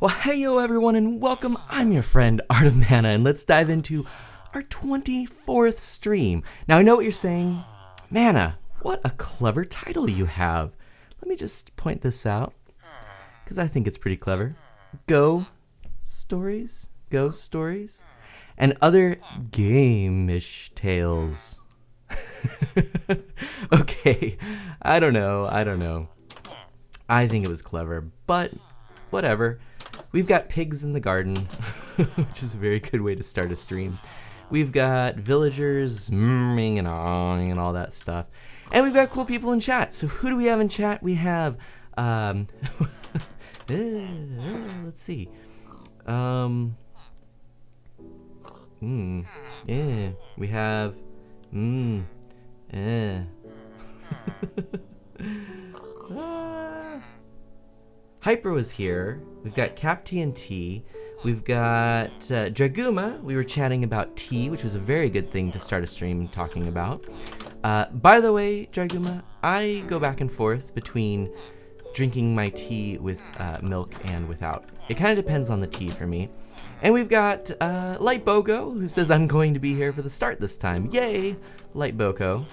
Well, hey yo everyone and welcome. I'm your friend Art of Mana and let's dive into our 24th stream. Now I know what you're saying. Mana, what a clever title you have. Let me just point this out because I think it's pretty clever. Ghost stories, and other game-ish tales. Okay, I don't know. I think it was clever, but whatever. We've got pigs in the garden, which is a very good way to start a stream. We've got villagers mmming and ahhing and all that stuff. And we've got cool people in chat. So who do we have in chat? We have, let's see. We have, Hyper was here. We've got Cap TNT. We've got Draguma. We were chatting about tea, which was a very good thing to start a stream talking about. By the way, Draguma, I go back and forth between drinking my tea with milk and without. It kind of depends on the tea for me. And we've got Light Boko, who says I'm going to be here for the start this time. Yay, Light Boko.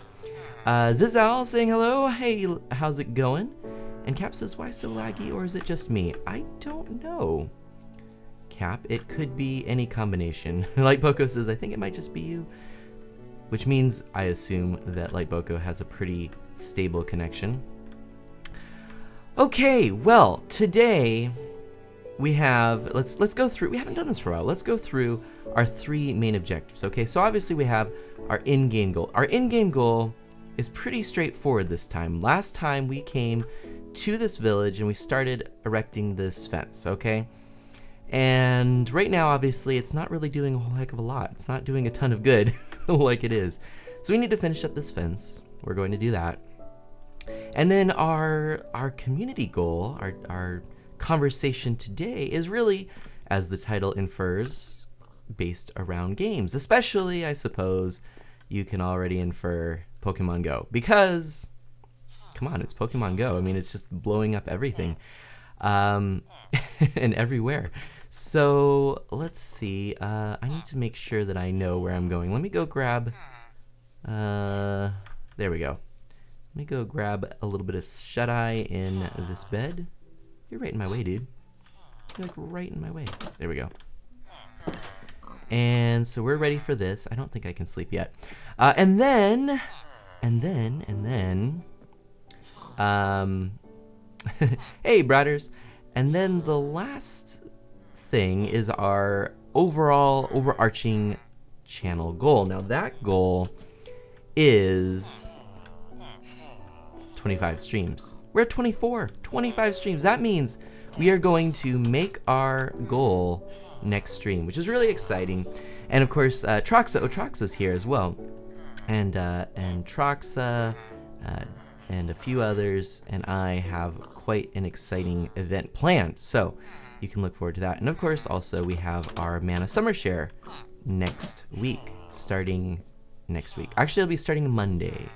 Zizal saying hello. Hey, how's it going? And Cap says, why so laggy, or is it just me? I don't know, Cap. It could be any combination. Light Boko says, I think it might just be you. Which means I assume that Light Boko has a pretty stable connection. Okay, well, today we have, let's go through, we haven't done this for a while. Let's go through our three main objectives, okay? So obviously we have our in-game goal. Our in-game goal is pretty straightforward this time. Last time we came to this village and we started erecting this fence, okay? And right now, obviously, it's not really doing a whole heck of a lot. It's not doing a ton of good like it is. So we need to finish up this fence. We're going to do that. And then our community goal, our conversation today is really, as the title infers, based around games. Especially, I suppose, you can already infer Pokemon Go. Because, come on, it's Pokemon Go. I mean, it's just blowing up everything. And everywhere. So, let's see. I need to make sure that I know where I'm going. Let me go grab... there we go. Let me go grab a little bit of shut-eye in this bed. You're right in my way, dude. You're like right in my way. There we go. And so we're ready for this. I don't think I can sleep yet. And then... hey, Bratters. And then the last thing is our overall overarching channel goal. Now that goal is 25 streams. We're at 25 streams. That means we are going to make our goal next stream, which is really exciting. And of course, Troxa's here as well. And Troxa, and a few others, and I have quite an exciting event planned. So you can look forward to that. And of course, also we have our Mana Summer Share next week, starting next week. Actually, it'll be starting Monday,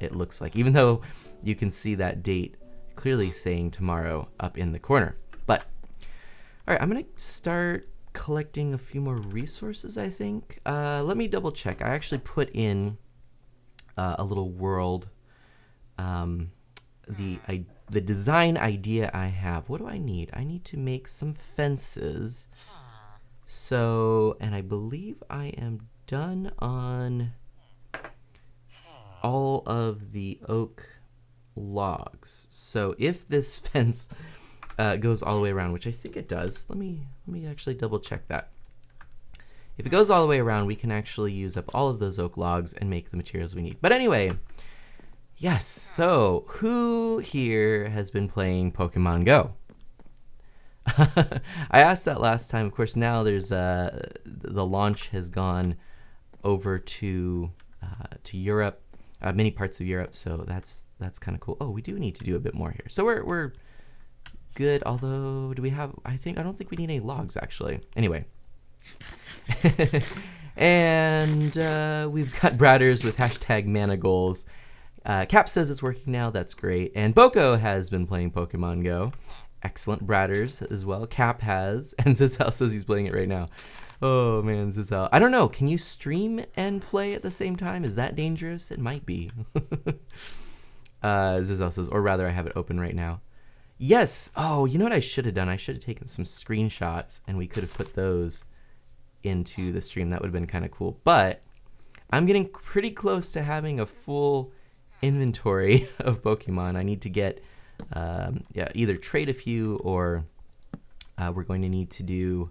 it looks like, even though you can see that date clearly saying tomorrow up in the corner. But, all right, I'm gonna start collecting a few more resources, I think. Let me double check. I actually put in a little world, the design idea I have. What do I need? I need to make some fences. So, and I believe I am done on all of the oak logs. So if this fence goes all the way around, which I think it does, let me actually double check that. If it goes all the way around, we can actually use up all of those oak logs and make the materials we need. But anyway, yes, so who here has been playing Pokemon Go? I asked that last time. Of course, now there's the launch has gone over to Europe, many parts of Europe, so that's kind of cool. Oh, we do need to do a bit more here. So we're good, although do we have, I don't think we need any logs actually. Anyway. And we've got Bratters with hashtag mana goals. Cap says it's working now. That's great. And Boko has been playing Pokemon Go. Excellent. Bratters as well. Cap has. And Zizel says he's playing it right now. Oh, man, Zizel. I don't know. Can you stream and play at the same time? Is that dangerous? It might be. Zizel says, or rather, I have it open right now. Yes. Oh, you know what I should have done? I should have taken some screenshots, and we could have put those into the stream. That would have been kind of cool. But I'm getting pretty close to having a full inventory of Pokemon. I need to get either trade a few, or we're going to need to do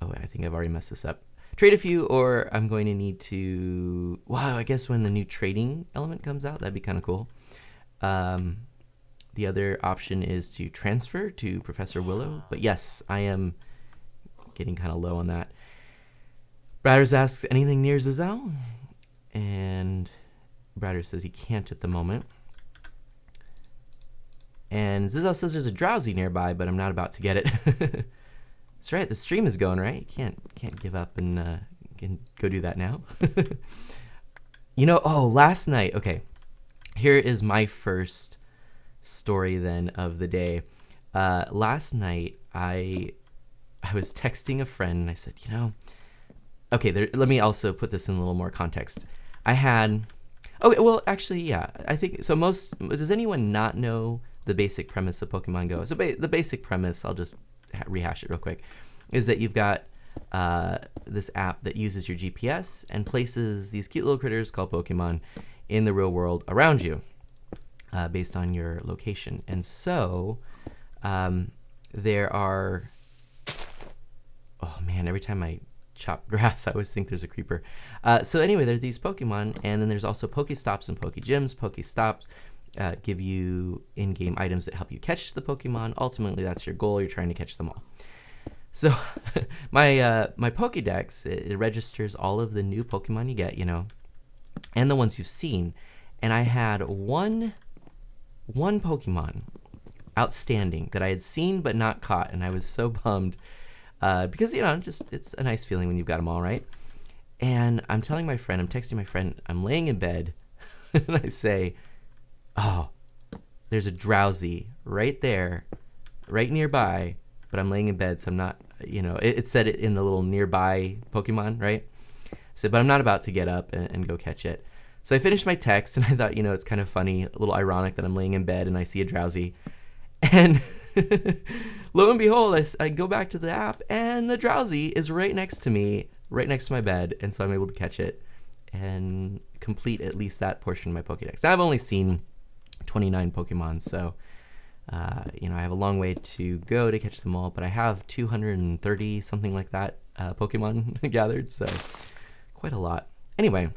oh, I think I've already messed this up. Trade a few, or I'm going to need to, wow, I guess when the new trading element comes out, that'd be kind of cool. The other option is to transfer to Professor Willow, but yes, I am getting kind of low on that. Bratters asks, anything near Zizel? And Bratters says he can't at the moment. And Zizel says there's a Drowsy nearby, but I'm not about to get it. That's right, the stream is going, right? You can't give up and can go do that now. You know, oh, last night, okay. Here is my first story then of the day. Last night, I was texting a friend, and I said, you know, okay, let me also put this in a little more context. I had, okay, well, actually, yeah, I think, so does anyone not know the basic premise of Pokemon Go? So the basic premise, I'll just rehash it real quick, is that you've got this app that uses your GPS and places these cute little critters called Pokemon in the real world around you based on your location. And so there are, oh man, every time I chop grass, I always think there's a creeper. So anyway, there are these Pokemon, and then there's also Pokestops and Pokegyms. Pokestops give you in-game items that help you catch the Pokemon. Ultimately, that's your goal. You're trying to catch them all. So my Pokedex, it registers all of the new Pokemon you get, you know, and the ones you've seen. And I had one Pokemon outstanding that I had seen but not caught, and I was so bummed because, you know, just it's a nice feeling when you've got them all, right? And I'm texting my friend, I'm laying in bed, and I say, oh, there's a Drowsy right there, right nearby, but I'm laying in bed, so I'm not, you know, it said it in the little nearby Pokemon, right? So, but I'm not about to get up and go catch it. So I finished my text, and I thought, you know, it's kind of funny, a little ironic that I'm laying in bed and I see a Drowsy. And lo and behold, I go back to the app, and the Drowsy is right next to me, right next to my bed, and so I'm able to catch it and complete at least that portion of my Pokedex. Now, I've only seen 29 Pokemon, so you know, I have a long way to go to catch them all, but I have 230, something like that, Pokemon gathered, so quite a lot. Anyway,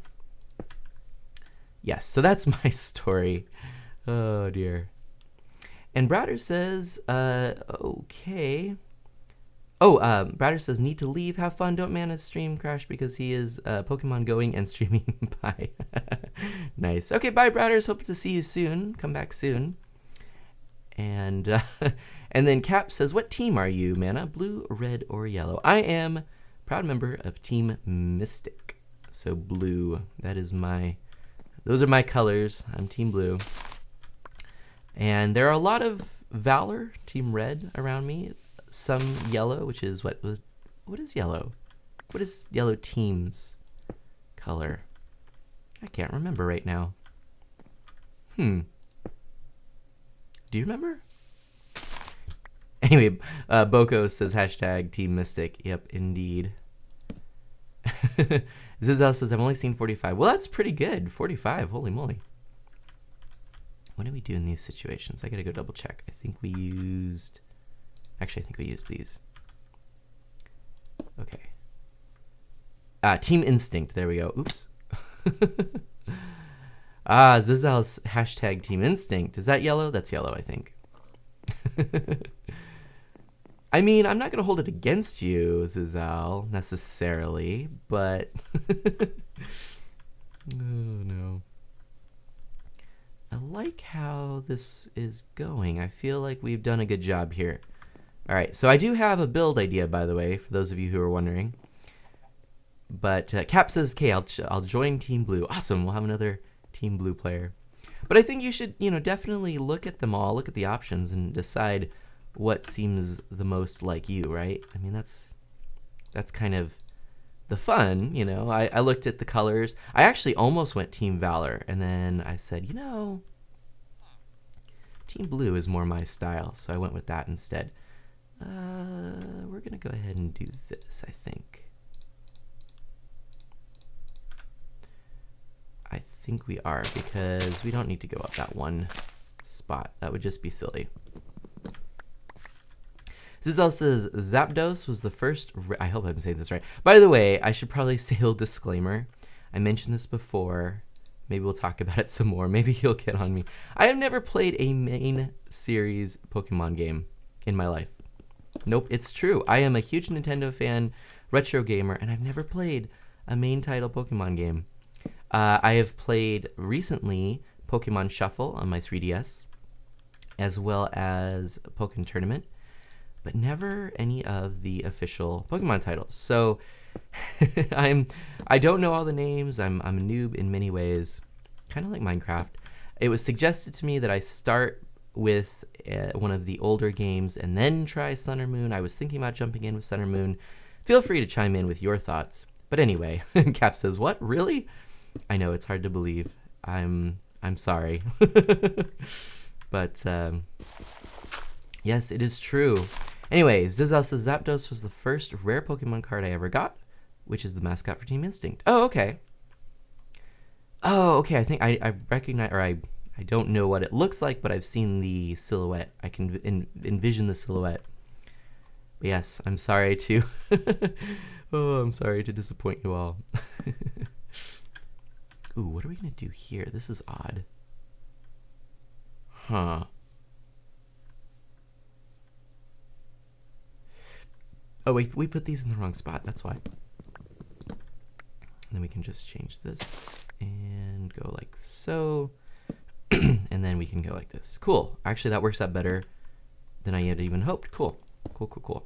yes, so that's my story. Oh, dear. And Bratter says, okay. Oh, Bratter says, need to leave, have fun, don't man his stream crash because he is Pokemon going and streaming. Bye. Nice. Okay, bye, Bratters. Hope to see you soon. Come back soon. And and then Cap says, what team are you, Mana? Blue, red, or yellow? I am proud member of Team Mystic. So blue. Those are my colors. I'm Team Blue. And there are a lot of Valor, Team Red, around me. Some yellow, which is what is yellow? What is yellow team's color? I can't remember right now. Do you remember? Anyway, Boko says hashtag Team Mystic. Yep, indeed. Zizel says, I've only seen 45. Well, that's pretty good. 45, holy moly. What did we do in these situations? I gotta go double check. I think we used these. Okay. Team Instinct, there we go. Oops. Zizel's hashtag Team Instinct. Is that yellow? That's yellow, I think. I mean, I'm not going to hold it against you, Zizel, necessarily, but... Oh, no. I like how this is going. I feel like we've done a good job here. All right, so I do have a build idea, by the way, for those of you who are wondering. But Cap says, okay, I'll join Team Blue. Awesome, we'll have another Team Blue player. But I think you should, definitely look at them all, look at the options, and decide what seems the most like you, right? I mean, that's kind of the fun, I looked at the colors. I actually almost went Team Valor, and then I said, Team Blue is more my style, so I went with that instead. We're going to go ahead and do this, I think. I think we are, because we don't need to go up that one spot. That would just be silly. Zizel says, Zapdos was the first... I hope I'm saying this right. By the way, I should probably say a little disclaimer. I mentioned this before. Maybe we'll talk about it some more. Maybe you'll get on me. I have never played a main series Pokemon game in my life. Nope, it's true. I am a huge Nintendo fan, retro gamer, and I've never played a main title Pokemon game. I have played recently Pokemon Shuffle on my 3DS, as well as Pokemon Tournament, but never any of the official Pokemon titles. So I don't know all the names. I'm a noob in many ways, kind of like Minecraft. It was suggested to me that I start with one of the older games and then try Sun or Moon. I was thinking about jumping in with Sun or Moon. Feel free to chime in with your thoughts. But anyway, Cap says, "What? Really?" I know it's hard to believe. I'm sorry. But yes, it is true. Anyway, Zizel says Zapdos was the first rare Pokemon card I ever got, which is the mascot for Team Instinct. Oh, okay. I think I recognize, or I don't know what it looks like, but I've seen the silhouette. I can envision the silhouette. But yes, I'm sorry to... I'm sorry to disappoint you all. Ooh, what are we going to do here? This is odd. Huh. Oh, wait, we put these in the wrong spot. That's why. And then we can just change this and go like so. And then we can go like this. Cool. Actually, that works out better than I had even hoped. Cool. Cool.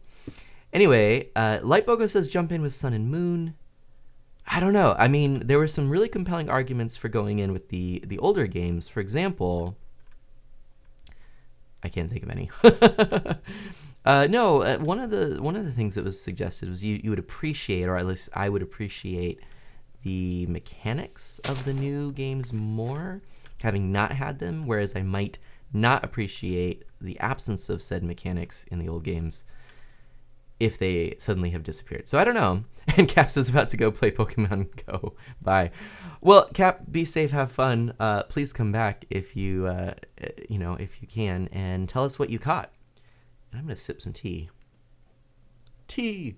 Anyway, Lightbogo says jump in with Sun and Moon. I don't know. I mean, there were some really compelling arguments for going in with the older games. For example, I can't think of any. One of the things that was suggested was you would appreciate, or at least I would appreciate, the mechanics of the new games more, having not had them, whereas I might not appreciate the absence of said mechanics in the old games if they suddenly have disappeared. So I don't know. And Caps is about to go play Pokemon Go. Bye. Well, Cap, be safe, have fun. Please come back if you if you can, and tell us what you caught. And I'm gonna sip some tea. Tea.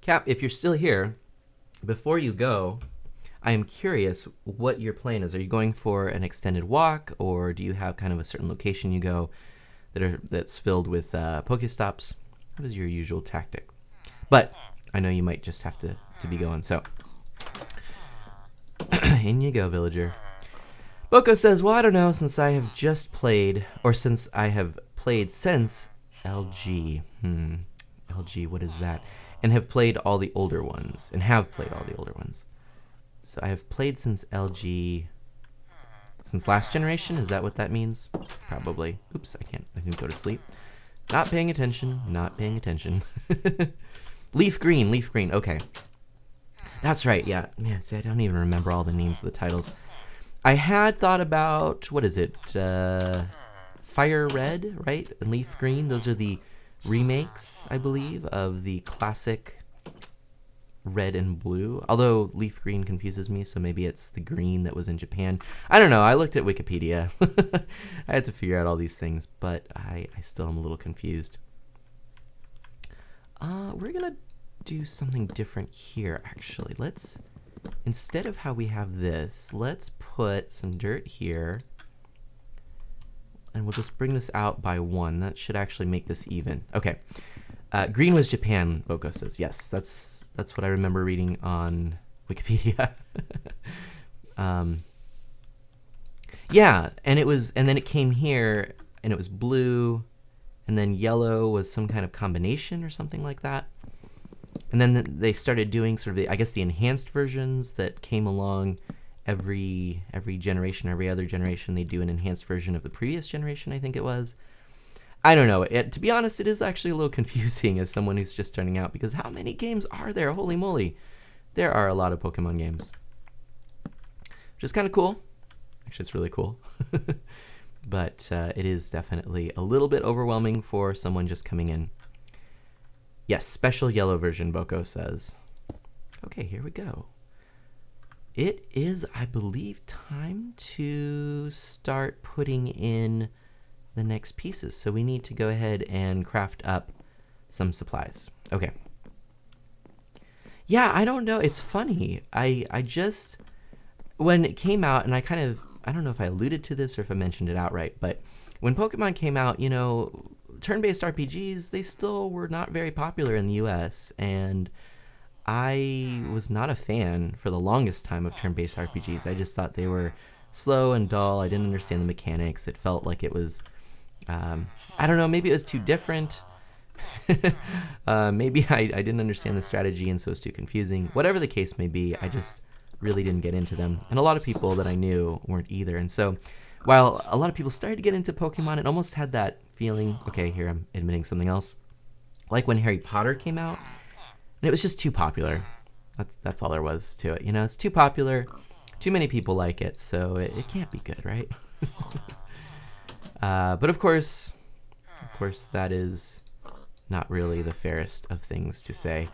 Cap, if you're still here, before you go, I am curious what your plan is. Are you going for an extended walk, or do you have kind of a certain location you go that's filled with Pokestops? What is your usual tactic? But I know you might just have to be going, so in you go, villager. Boko says, well, I don't know, since I have played since LG. LG, what is that? And have played all the older ones, So I have played since LG, since last generation. Is that what that means? Probably. Oops, I can go to sleep. Not paying attention. Leaf green. Okay. That's right, yeah. Man, see, I don't even remember all the names of the titles. I had thought about, what is it? Fire Red, right? And Leaf Green. Those are the remakes, I believe, of the classic Red and Blue. Although Leaf Green confuses me, so maybe it's the green that was in Japan. I don't know. I looked at Wikipedia. I had to figure out all these things, but I still am a little confused. We're going to do something different here, actually. Instead of how we have this, let's put some dirt here. And we'll just bring this out by 1. That should actually make this even. Okay. Green was Japan, Boko says. Yes, that's what I remember reading on Wikipedia. Yeah, and then it came here, and it was blue, and then yellow was some kind of combination or something like that. And then they started doing sort of the, I guess, the enhanced versions that came along every generation, every other generation. They do an enhanced version of the previous generation, I think it was. I don't know. To be honest, it is actually a little confusing as someone who's just starting out, because how many games are there? Holy moly. There are a lot of Pokemon games. Which is kind of cool. Actually, it's really cool. But it is definitely a little bit overwhelming for someone just coming in. Yes, special yellow version, Boko says. Okay, here we go. It is, I believe, time to start putting in the next pieces. So we need to go ahead and craft up some supplies. Okay. Yeah, I don't know. It's funny. I just, when it came out, and I don't know if I alluded to this or if I mentioned it outright, but when Pokemon came out, you know, turn-based RPGs, they still were not very popular in the US, and I was not a fan for the longest time of turn-based RPGs. I just thought they were slow and dull. I didn't understand the mechanics. It felt like it was, I don't know, maybe it was too different. Maybe I didn't understand the strategy and so it was too confusing. Whatever the case may be, I just really didn't get into them. And a lot of people that I knew weren't either. And so while a lot of people started to get into Pokemon, it almost had that feeling, okay, here I'm admitting something else, like when Harry Potter came out, and it was just too popular. That's all there was to it. You know, it's too popular, too many people like it, so it can't be good, right? But of course, that is not really the fairest of things to say.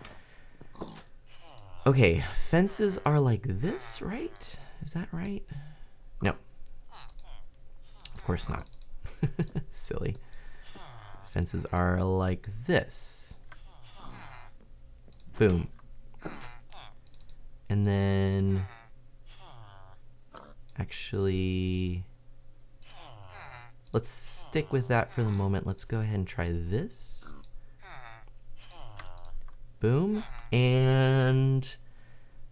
Okay, fences are like this, right? Is that right? No. Of course not. Silly. Fences are like this. Boom. And then actually, let's stick with that for the moment. Let's go ahead and try this. Boom. And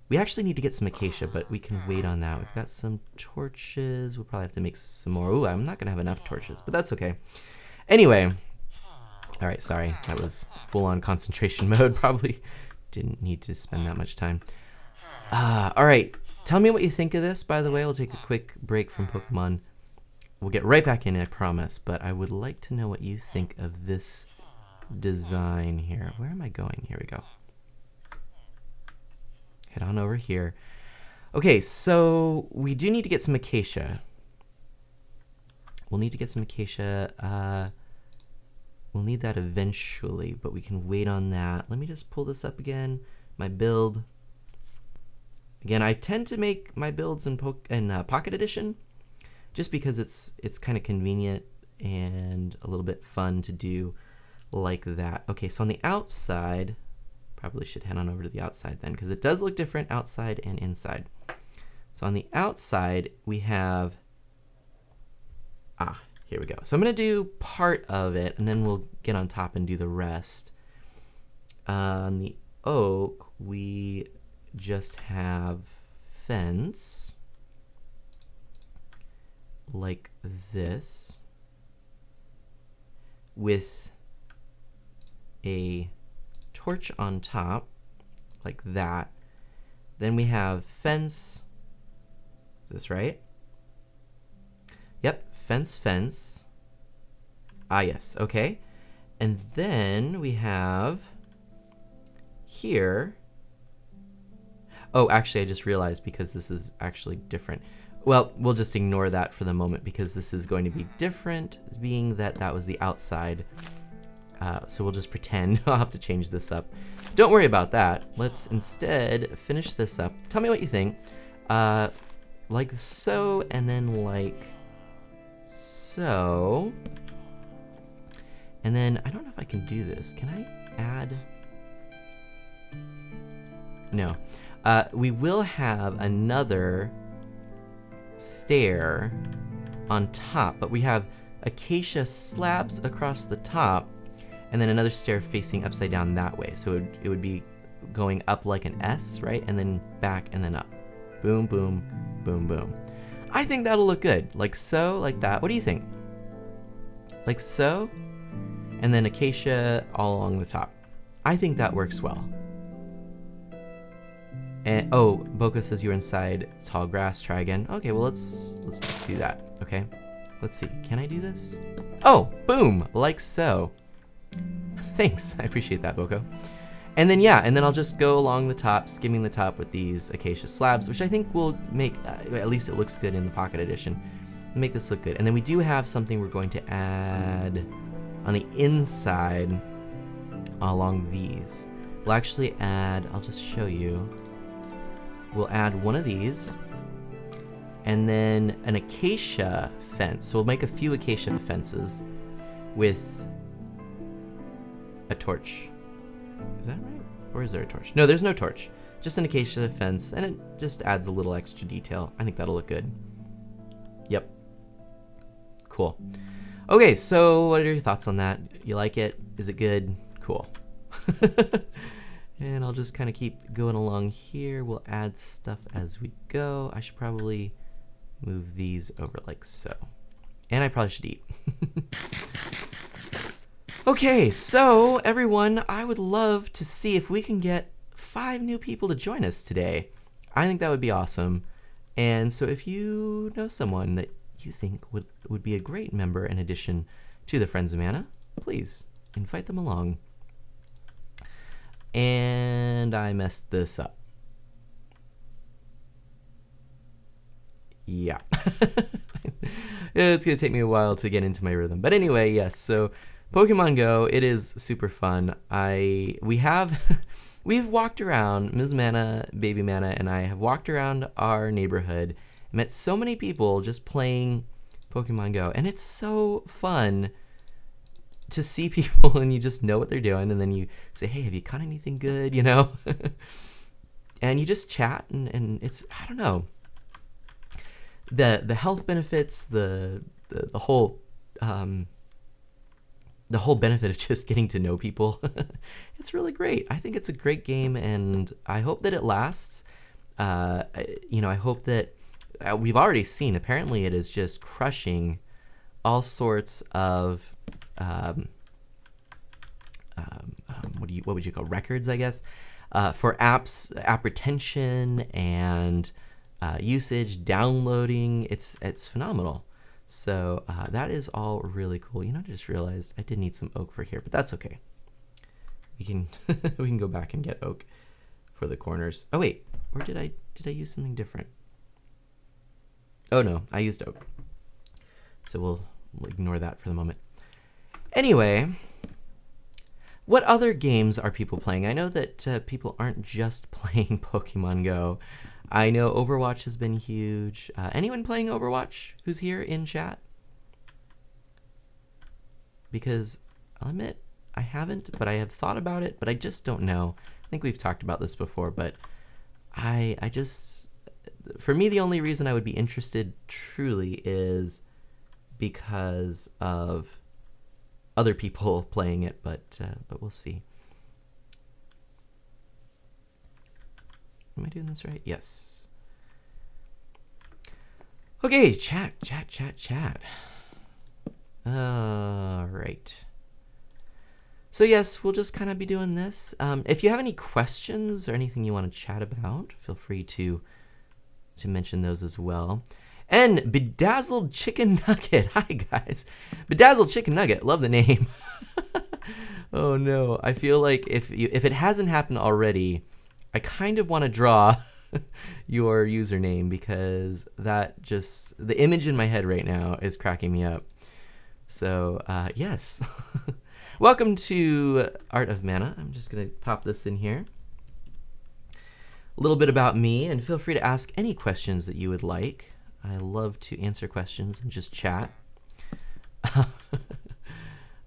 we actually need to get some acacia, but we can wait on that. We've got some torches. We'll probably have to make some more. Ooh, I'm not going to have enough torches, but that's okay. Anyway. All right, sorry. That was full-on concentration mode. Probably didn't need to spend that much time. All right. Tell me what you think of this, by the way. We'll take a quick break from Pokemon. We'll get right back in, I promise. But I would like to know what you think of this design here. Where am I going? Here we go. Head on over here. Okay, so we do need to get some acacia. We'll need to get some acacia. We'll need that eventually, but we can wait on that. Let me just pull this up again. My build. Again, I tend to make my builds in Pocket Edition just because it's kind of convenient and a little bit fun to do like that. Okay, so on the outside, probably should head on over to the outside then, because it does look different outside and inside. So on the outside, we have, here we go. So I'm going to do part of it, and then we'll get on top and do the rest. On the oak, we just have fence, like this, with a torch on top, like that. Then we have fence. Is this right? Yep, fence. Ah, yes, okay. And then we have here. Oh, actually, I just realized because this is actually different. Well, we'll just ignore that for the moment because this is going to be different, being that that was the outside. So we'll just pretend. I'll have to change this up. Don't worry about that. Let's instead finish this up. Tell me what you think. Like so, and then like so. And then, I don't know if I can do this. Can I add? No. We will have another stair on top, but we have acacia slabs across the top, and then another stair facing upside down that way. So it would be going up like an S, right? And then back and then up. Boom, boom, boom, boom. I think that'll look good. Like so, like that. What do you think? Like so? And then acacia all along the top. I think that works well. And oh, Boko says you're inside tall grass. Try again. Okay, well let's do that. Okay, let's see. Can I do this? Oh, boom, like so. Thanks, I appreciate that, Boko. And then yeah, and then I'll just go along the top, skimming the top with these acacia slabs, which I think will make at least it looks good in the Pocket Edition. Make this look good. And then we do have something we're going to add on the inside along these. We'll actually add, I'll just show you. We'll add one of these and then an acacia fence. So we'll make a few acacia fences with a torch. Is that right? Or is there a torch? No, there's no torch. Just an acacia fence, and it just adds a little extra detail. I think that'll look good. Yep. Cool. Okay, so what are your thoughts on that? You like it? Is it good? Cool. And I'll just kind of keep going along here. We'll add stuff as we go. I should probably move these over like so. And I probably should eat. Okay, so everyone, I would love to see if we can get 5 new people to join us today. I think that would be awesome. And so if you know someone that you think would be a great member in addition to the Friends of Mana, please invite them along. And I messed this up. Yeah. It's going to take me a while to get into my rhythm. But anyway, yes, so Pokemon Go, it is super fun. We've walked around, Ms. Mana, Baby Mana, and I have walked around our neighborhood, met so many people just playing Pokemon Go, and it's so fun to see people and you just know what they're doing, and then you say, hey, have you caught anything good, you know? And you just chat, and it's, I don't know, the health benefits, the whole benefit of just getting to know people. It's really great. I think it's a great game, and I hope that it lasts. You know, I hope that we've already seen, apparently it is just crushing all sorts of what would you call records, I guess, for apps, app retention and usage, downloading. It's phenomenal. So that is all really cool. You know, I just realized I did need some oak for here, but that's okay. We can we can go back and get oak for the corners. Oh wait, or did I use something different? Oh no, I used oak. So we'll ignore that for the moment. Anyway, what other games are people playing? I know that people aren't just playing Pokemon Go. I know Overwatch has been huge. Anyone playing Overwatch who's here in chat? Because I'll admit, I haven't, but I have thought about it, but I just don't know. I think we've talked about this before, but I just, for me, the only reason I would be interested truly is because of other people playing it, but we'll see. Am I doing this right? Yes. Okay, chat. All right. So yes, we'll just kind of be doing this. If you have any questions or anything you want to chat about, feel free to mention those as well. And Bedazzled Chicken Nugget. Hi, guys. Bedazzled Chicken Nugget. Love the name. Oh, no. I feel like if it hasn't happened already, I kind of want to draw your username because that just, the image in my head right now is cracking me up. So, yes. Welcome to Art of Mana. I'm just going to pop this in here. A little bit about me, and feel free to ask any questions that you would like. I love to answer questions and just chat.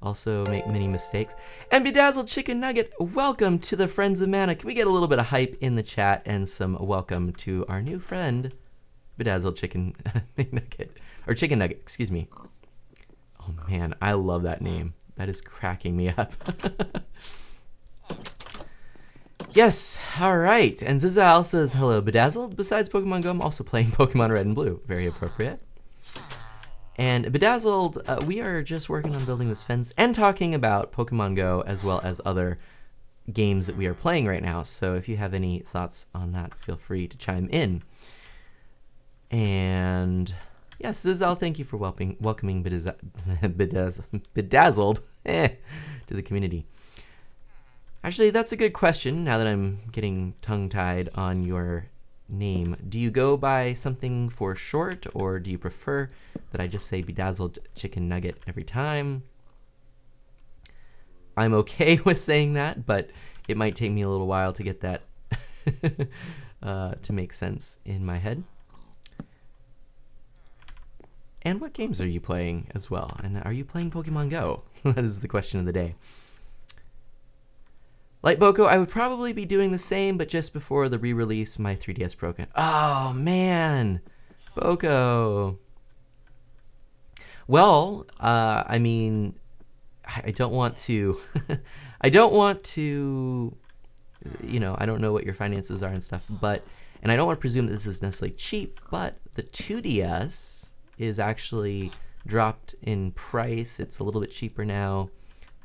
Also make many mistakes. And Bedazzled Chicken Nugget, welcome to the Friends of Mana. Can we get a little bit of hype in the chat and some welcome to our new friend, Bedazzled Chicken Nugget. Or Chicken Nugget, excuse me. Oh man, I love that name. That is cracking me up. Yes, alright. And Zizal says, hello, Bedazzled. Besides Pokemon Go, I'm also playing Pokemon Red and Blue. Very appropriate. And Bedazzled, we are just working on building this fence and talking about Pokemon Go as well as other games that we are playing right now. So if you have any thoughts on that, feel free to chime in. And yes, Zizel, thank you for welcoming Bedazzled to the community. Actually, that's a good question now that I'm getting tongue-tied on your name. Do you go by something for short, or do you prefer that I just say Bedazzled Chicken Nugget every time? I'm okay with saying that, but it might take me a little while to get that to make sense in my head. And what games are you playing as well? And are you playing Pokemon Go? That is the question of the day. Like Boko, I would probably be doing the same, but just before the re-release, my 3DS broken. Oh, man. Boko. Well, I mean, I don't want to... I don't want to... You know, I don't know what your finances are and stuff, but... And I don't want to presume that this is necessarily cheap, but the 2DS is actually dropped in price. It's a little bit cheaper now.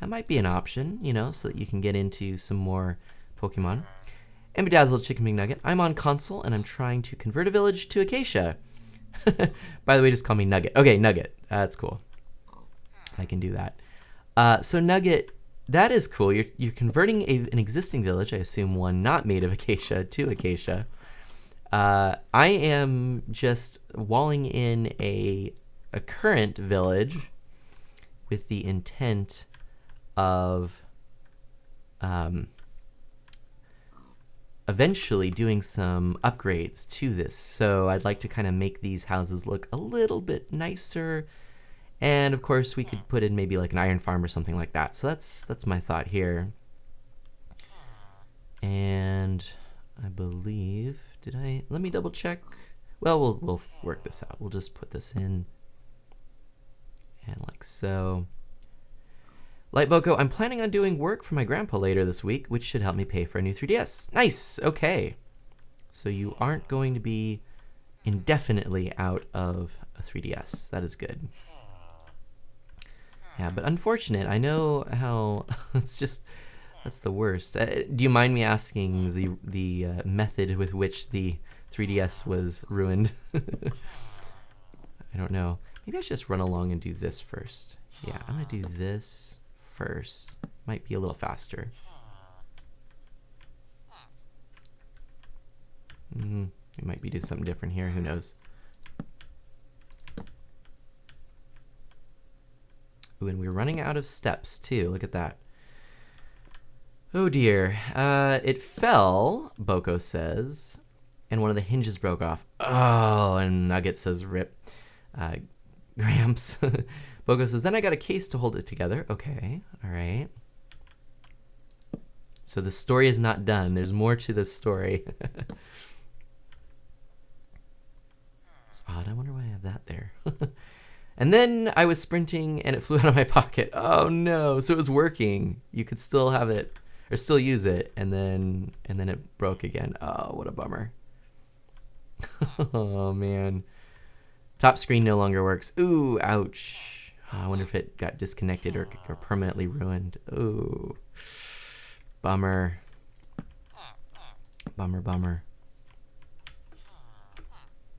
That might be an option, you know, so that you can get into some more Pokemon. And Bedazzled Chicken McNugget. I'm on console, and I'm trying to convert a village to Acacia. By the way, just call me Nugget. Okay, Nugget. That's cool. I can do that. So Nugget, that is cool. You're converting an existing village, I assume one not made of Acacia, to Acacia. I am just walling in a current village with the intent of eventually doing some upgrades to this. So I'd like to kind of make these houses look a little bit nicer, and of course we could put in maybe like an iron farm or something like that. So that's my thought here. And I believe, let me double check. Well, we'll work this out. We'll just put this in and like so. Light Boko, I'm planning on doing work for my grandpa later this week, which should help me pay for a new 3DS. Nice, okay. So you aren't going to be indefinitely out of a 3DS. That is good. Yeah, but unfortunate. I know how that's the worst. Do you mind me asking the method with which the 3DS was ruined? I don't know. Maybe I should just run along and do this first. Yeah, I'm going to do this first. Might be a little faster. We might be doing something different here. Who knows? Ooh, and we're running out of steps too. Look at that. Oh dear. It fell, Boko says, and one of the hinges broke off. Oh, and Nugget says rip. Gramps. Boko says, then I got a case to hold it together. Okay, all right. So the story is not done. There's more to this story. It's odd. I wonder why I have that there. And then I was sprinting and it flew out of my pocket. Oh no. So it was working. You could still have it or still use it, and then it broke again. Oh, what a bummer. Oh man. Top screen no longer works. Ooh, ouch. Oh, I wonder if it got disconnected or permanently ruined. Ooh. Bummer. Bummer.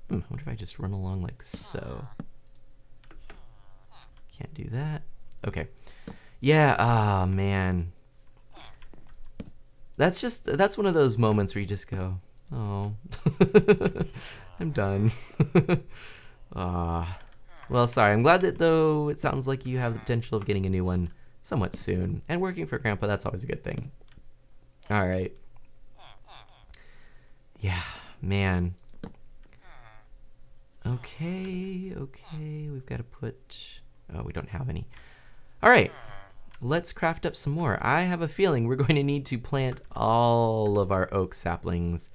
I wonder if I just run along like so. Can't do that. Okay. Yeah, oh man. That's one of those moments where you just go, oh, I'm done. Well, sorry. I'm glad that, though, it sounds like you have the potential of getting a new one somewhat soon. And working for Grandpa, that's always a good thing. All right. Yeah, man. Okay. We've got to put... Oh, we don't have any. All right. Let's craft up some more. I have a feeling we're going to need to plant all of our oak saplings.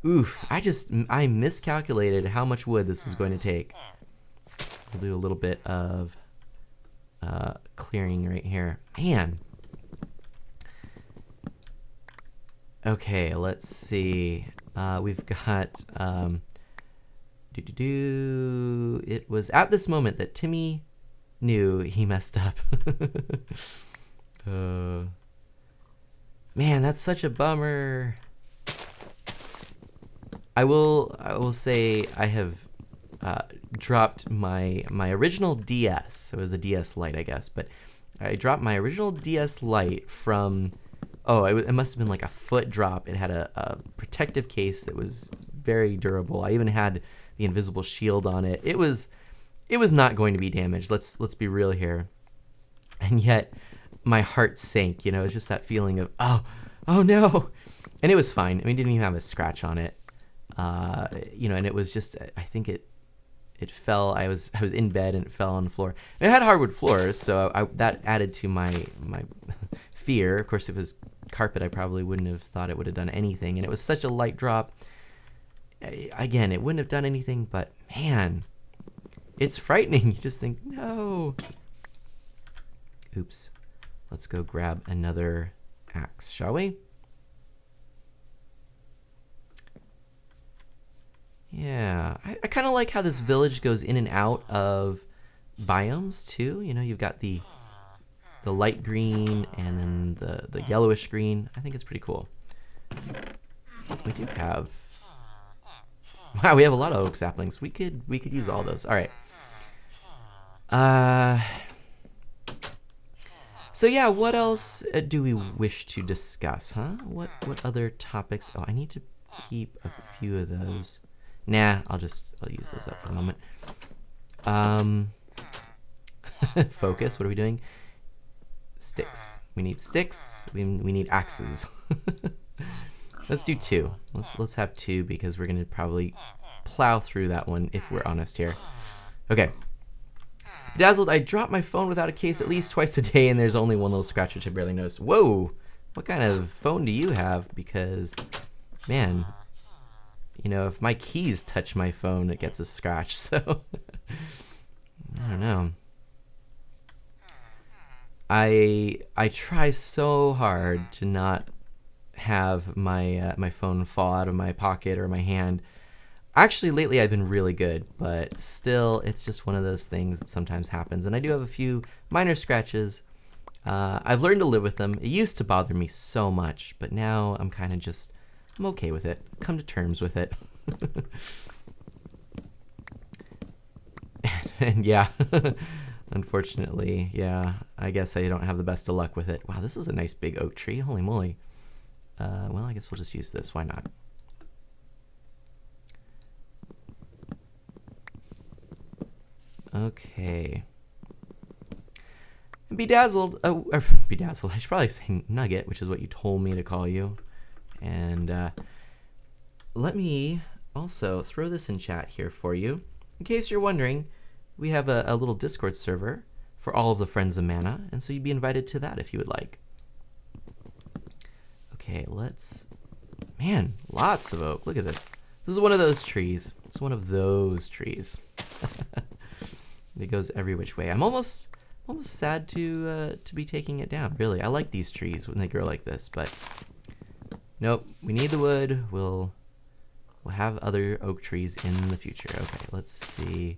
Oof. I miscalculated how much wood this was going to take. We'll do a little bit of clearing right here. Man. Okay, let's see. We've got... It was at this moment that Timmy knew he messed up. Man, that's such a bummer. I will say I have dropped my original DS. It was a DS Lite, I guess, but I dropped my original DS Lite from, it must have been like a foot drop. It had a protective case that was very durable. I even had the invisible shield on it. It was not going to be damaged. Let's be real here. And yet my heart sank. You know, it's just that feeling of oh no, and it was fine. I mean, it didn't even have a scratch on it. You know, and it was just, I think it fell. I was in bed and it fell on the floor. And it had hardwood floors, so that added to my fear. Of course, if it was carpet, I probably wouldn't have thought it would have done anything. And it was such a light drop. Again, it wouldn't have done anything, but man, it's frightening. You just think, no. Oops. Let's go grab another axe, shall we? Yeah, I kind of like how this village goes in and out of biomes too. You know, you've got the light green and then the yellowish green. I think it's pretty cool. We do have, wow, we have a lot of oak saplings. We could use all those. All right. So yeah, what else do we wish to discuss, huh? What other topics? Oh, I need to keep a few of those. Nah, I'll use those up for a moment. Focus, what are we doing? Sticks. We need sticks. We need axes. Let's do 2. Let's have 2 because we're gonna probably plow through that one if we're honest here. Okay. Dazzled, I drop my phone without a case at least twice a day and there's only one little scratch which I barely noticed. Whoa! What kind of phone do you have? Because, man, you know, if my keys touch my phone, it gets a scratch, so I don't know. I try so hard to not have my phone fall out of my pocket or my hand. Actually, lately I've been really good, but still, it's just one of those things that sometimes happens. And I do have a few minor scratches. I've learned to live with them. It used to bother me so much, but now I'm kind of just, I'm okay with it. Come to terms with it. And yeah, unfortunately, yeah, I guess I don't have the best of luck with it. Wow, this is a nice big oak tree. Holy moly. Well, I guess we'll just use this. Why not? Okay. Bedazzled. Bedazzled. I should probably say Nugget, which is what you told me to call you. And let me also throw this in chat here for you. In case you're wondering, we have a little Discord server for all of the Friends of Mana, and so you'd be invited to that if you would like. Okay, let's... Man, lots of oak. Look at this. This is one of those trees. It's one of those trees. It goes every which way. I'm almost sad to be taking it down. Really, I like these trees when they grow like this, but nope. We need the wood. We'll have other oak trees in the future. Okay, let's see.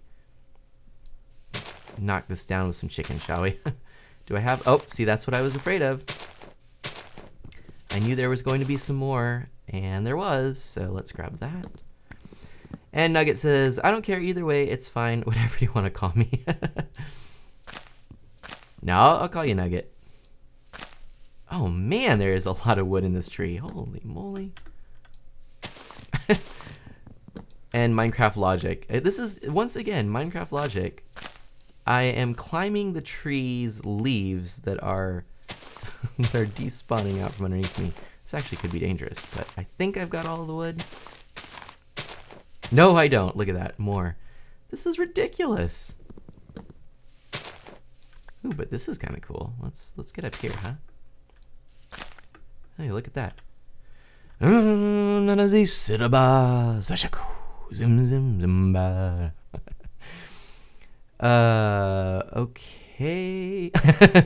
Let's knock this down with some chicken, shall we? Do I have? Oh, see, that's what I was afraid of. I knew there was going to be some more, and there was. So let's grab that. And Nugget says, I don't care either way, it's fine, whatever you want to call me. No, I'll call you Nugget. Oh man, there is a lot of wood in this tree. Holy moly. And Minecraft logic. This is, once again, Minecraft logic. I am climbing the tree's leaves that are, that are despawning out from underneath me. This actually could be dangerous, but I think I've got all of the wood. No, I don't. Look at that. More. This is ridiculous. Ooh, but this is kind of cool. Let's get up here, huh? Hey, look at that. Okay.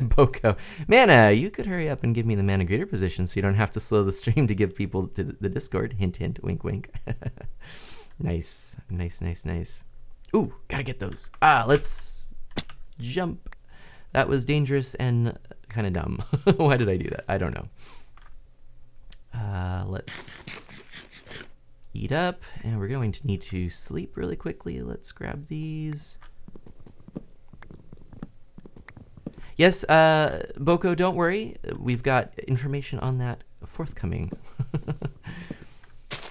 Boko. Mana, you could hurry up and give me the mana greeter position so you don't have to slow the stream to give people to the Discord. Hint, hint, wink, wink. Nice, nice, nice, nice. Ooh, gotta get those. Let's jump. That was dangerous and kind of dumb. Why did I do that? I don't know. Let's eat up, and we're going to need to sleep really quickly. Let's grab these. Yes, Boko, don't worry. We've got information on that forthcoming.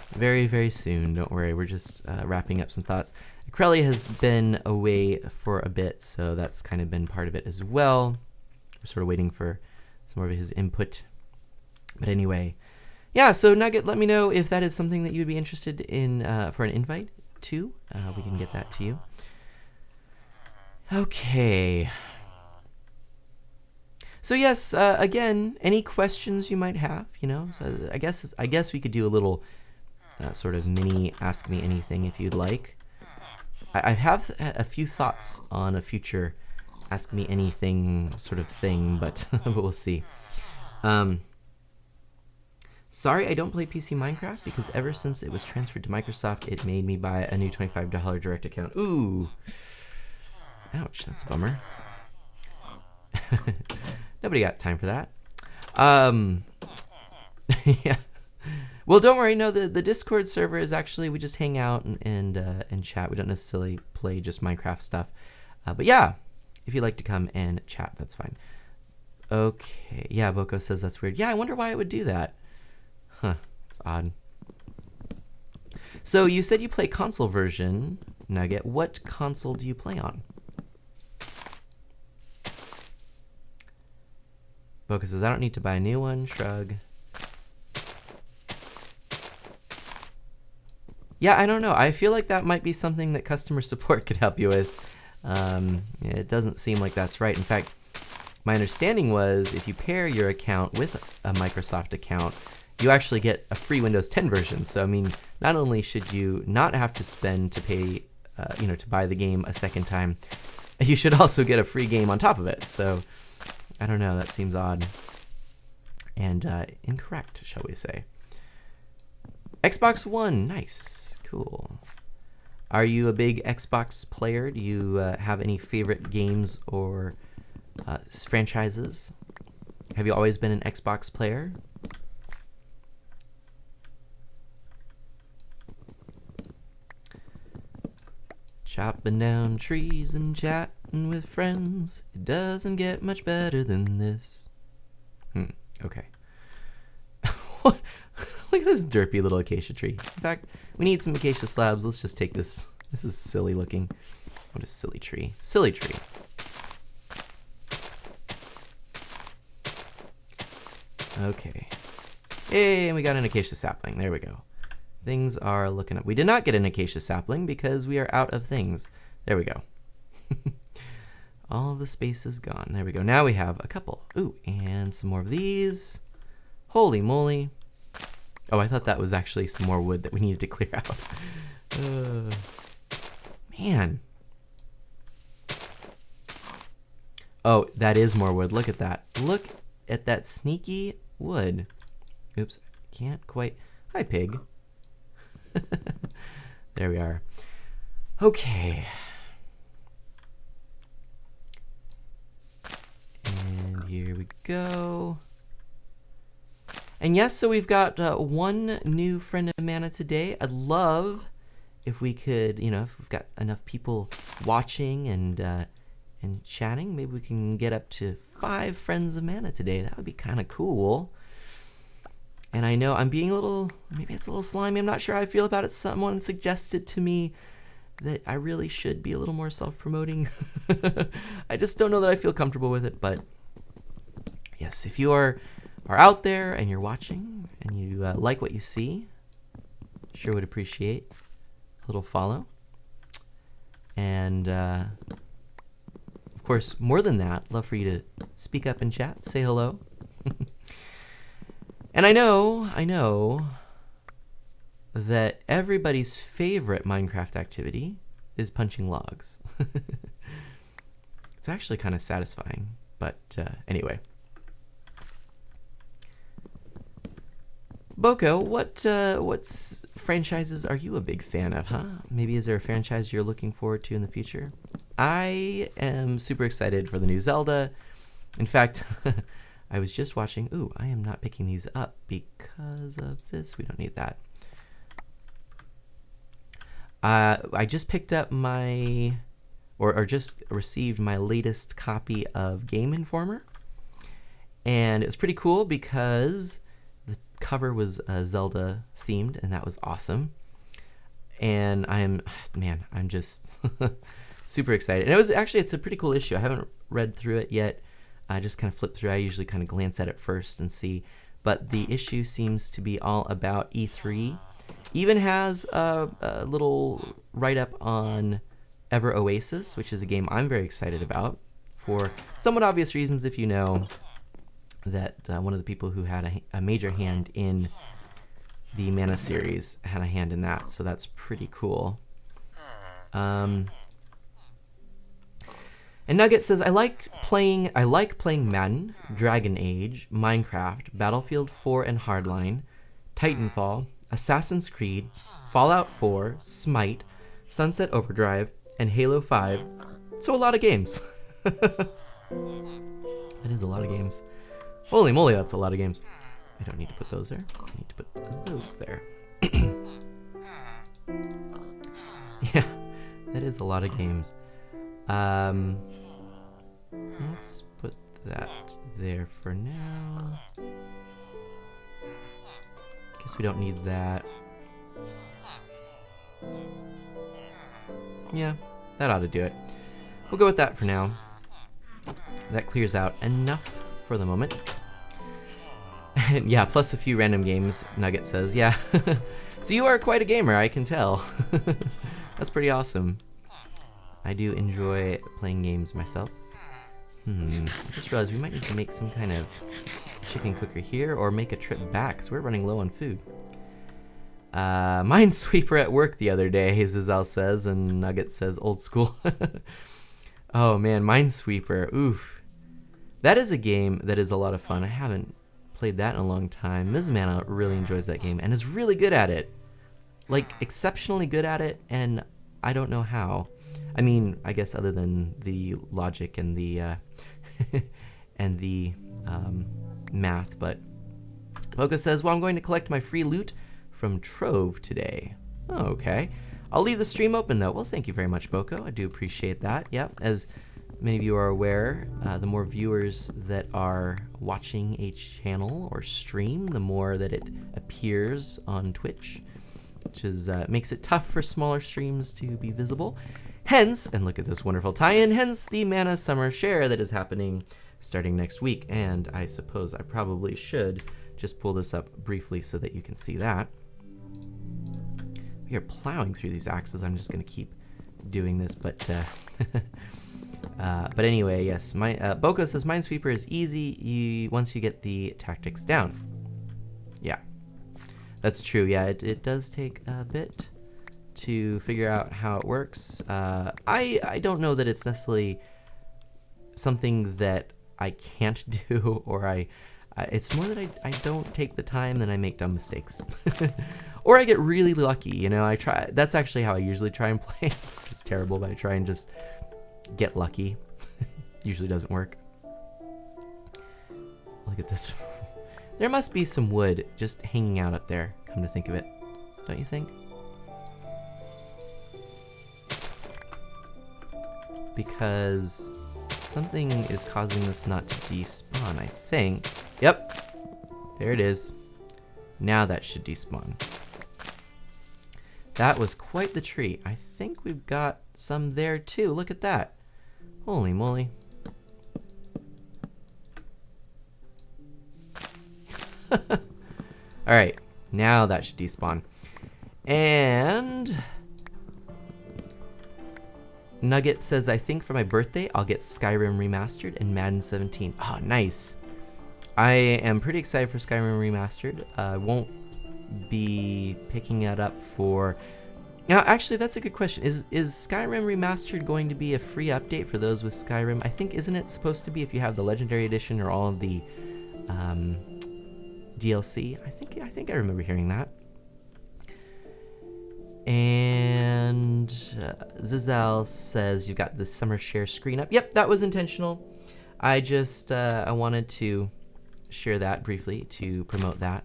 Very, very soon. Don't worry. We're just wrapping up some thoughts. Crelly has been away for a bit, so that's kind of been part of it as well. We're sort of waiting for some more of his input. But anyway, yeah, so Nugget, let me know if that is something that you'd be interested in for an invite to. We can get that to you. Okay. So yes, again, any questions you might have, you know, so I guess we could do a little sort of mini Ask Me Anything if you'd like. I have a few thoughts on a future Ask Me Anything sort of thing, but, but we'll see. Sorry I don't play PC Minecraft because ever since it was transferred to Microsoft, it made me buy a new $25 direct account. Ooh. Ouch, that's a bummer. Nobody got time for that. Yeah. Well, don't worry. No, the Discord server is actually, we just hang out and chat. We don't necessarily play just Minecraft stuff. But yeah, if you'd like to come and chat, that's fine. Okay. Yeah, Boko says that's weird. Yeah, I wonder why it would do that. Huh. It's odd. So you said you play console version, Nugget. What console do you play on? Boko says, I don't need to buy a new one. Shrug. Yeah, I don't know. I feel like that might be something that customer support could help you with. It doesn't seem like that's right. In fact, my understanding was if you pair your account with a Microsoft account, you actually get a free Windows 10 version. So, I mean, not only should you not have to spend to pay, to buy the game a second time, you should also get a free game on top of it. So, I don't know. That seems odd and incorrect, shall we say. Xbox One, nice, cool. Are you a big Xbox player? Do you have any favorite games or franchises? Have you always been an Xbox player? Chopping down trees and chatting with friends. It doesn't get much better than this. Okay. Look at this derpy little acacia tree. In fact, we need some acacia slabs. Let's just take this. This is silly looking. What a silly tree. Silly tree. Okay. Hey, and we got an acacia sapling. There we go. Things are looking up. We did not get an acacia sapling because we are out of things. There we go. All of the space is gone. There we go. Now we have a couple. Ooh, and some more of these. Holy moly. Oh, I thought that was actually some more wood that we needed to clear out. Man. Oh, that is more wood. Look at that. Look at that sneaky wood. Oops, can't quite. Hi, pig. There we are. Okay. And here we go. And yes, so we've got one new friend of Mana today. I'd love if we could, if we've got enough people watching and chatting, maybe we can get up to 5 friends of Mana today. That would be kind of cool. And I know I'm being maybe it's a little slimy. I'm not sure how I feel about it. Someone suggested to me that I really should be a little more self-promoting. I just don't know that I feel comfortable with it. But yes, if you are out there and you're watching and you like what you see, sure would appreciate a little follow. And of course, more than that, love for you to speak up and chat, say hello. And I know that everybody's favorite Minecraft activity is punching logs. It's actually kind of satisfying, but anyway. Boko, what franchises are you a big fan of, huh? Maybe is there a franchise you're looking forward to in the future? I am super excited for the new Zelda. In fact, I was just watching. Ooh, I am not picking these up because of this. We don't need that. I just picked up my, or just received my latest copy of Game Informer. And it was pretty cool because the cover was Zelda themed, and that was awesome. And I'm just super excited. And it's a pretty cool issue. I haven't read through it yet. I just kind of flipped through. I usually kind of glance at it first and see. But the issue seems to be all about E3. Even has a little write-up on Ever Oasis, which is a game I'm very excited about for somewhat obvious reasons. If you know that one of the people who had a major hand in the Mana series had a hand in that, so that's pretty cool. And Nugget says, I like playing Madden, Dragon Age, Minecraft, Battlefield 4 and Hardline, Titanfall, Assassin's Creed, Fallout 4, Smite, Sunset Overdrive, and Halo 5. So a lot of games. That is a lot of games. Holy moly, that's a lot of games. I don't need to put those there. I need to put those there. Yeah, that is a lot of games. Let's put that there for now. Guess we don't need that. Yeah, that ought to do it. We'll go with that for now. That clears out enough for the moment. And yeah, plus a few random games, Nugget says. Yeah. So you are quite a gamer, I can tell. That's pretty awesome. I do enjoy playing games myself. I just realized we might need to make some kind of chicken cooker here or make a trip back because we're running low on food. Minesweeper at work the other day, Zizal says, and Nugget says old school. Oh man, Minesweeper. Oof. That is a game that is a lot of fun. I haven't played that in a long time. Ms. Mana really enjoys that game and is really good at it. Like, exceptionally good at it, and I don't know how. I mean, I guess other than the logic and the and the math, but Boca says, well, I'm going to collect my free loot from Trove today. Oh, okay. I'll leave the stream open, though. Well, thank you very much, Boko. I do appreciate that. Yep, as many of you are aware, the more viewers that are watching a channel or stream, the more that it appears on Twitch, which is makes it tough for smaller streams to be visible. Hence, and look at this wonderful tie-in, hence the Mana Summer Share that is happening starting next week. And I suppose I probably should just pull this up briefly so that you can see that. We are plowing through these axes. I'm just going to keep doing this, but anyway, yes. Boko says Minesweeper is easy once you get the tactics down. Yeah, that's true. Yeah, it does take a bit to figure out how it works. I don't know that it's necessarily something that I can't do, or it's more that I don't take the time, then I make dumb mistakes. Or I get really lucky, you know. That's actually how I usually try and play. It's terrible, but I try and just get lucky. Usually doesn't work. Look at this. There must be some wood just hanging out up there, come to think of it. Don't you think? Because something is causing this not to despawn, I think. Yep. There it is. Now that should despawn. That was quite the treat. I think we've got some there too. Look at that. Holy moly. Alright, now that should despawn. And Nugget says, I think for my birthday I'll get Skyrim Remastered and Madden 17. Oh, nice. I am pretty excited for Skyrim Remastered. I won't be picking it up for... Now, actually, that's a good question. Is Skyrim Remastered going to be a free update for those with Skyrim? I think, isn't it supposed to be if you have the Legendary Edition or all of the DLC? I think I remember hearing that. And Zizal says you've got the Summer Share screen up. Yep, that was intentional. I just I wanted to share that briefly to promote that.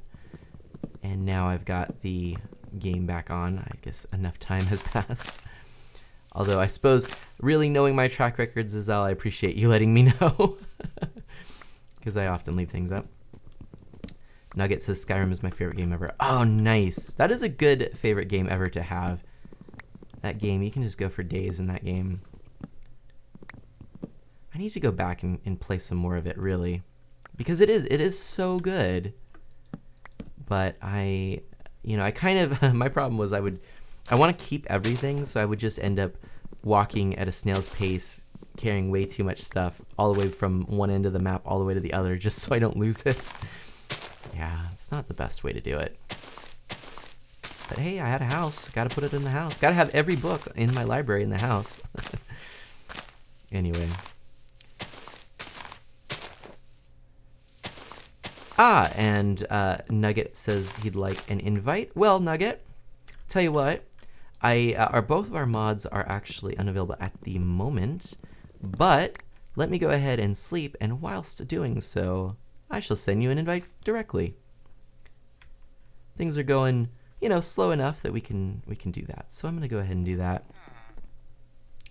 And now I've got the game back on. I guess enough time has passed. Although I suppose really knowing my track records, Zazal, I appreciate you letting me know. Because I often leave things up. Nugget says Skyrim is my favorite game ever. Oh, nice. That is a good favorite game ever to have. That game, you can just go for days in that game. I need to go back and play some more of it, really. Because it is so good. But I kind of, my problem was I want to keep everything, so I would just end up walking at a snail's pace, carrying way too much stuff, all the way from one end of the map all the way to the other, just so I don't lose it. Yeah, it's not the best way to do it. But hey, I had a house, gotta put it in the house. Gotta have every book in my library in the house. Anyway. And Nugget says he'd like an invite. Well, Nugget, tell you what, both of our mods are actually unavailable at the moment, but let me go ahead and sleep, and whilst doing so, I shall send you an invite directly. Things are going, slow enough that we can do that. So I'm gonna go ahead and do that.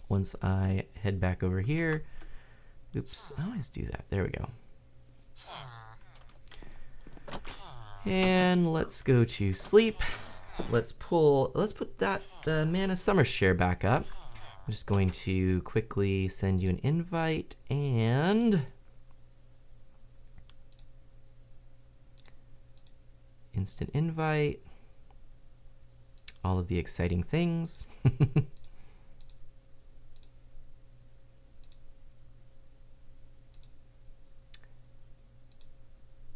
Once I head back over here. Oops, I always do that. There we go. And let's go to sleep. Let's put that Mana Summer Share back up. I'm just going to quickly send you an invite and instant invite. All of the exciting things. Boom,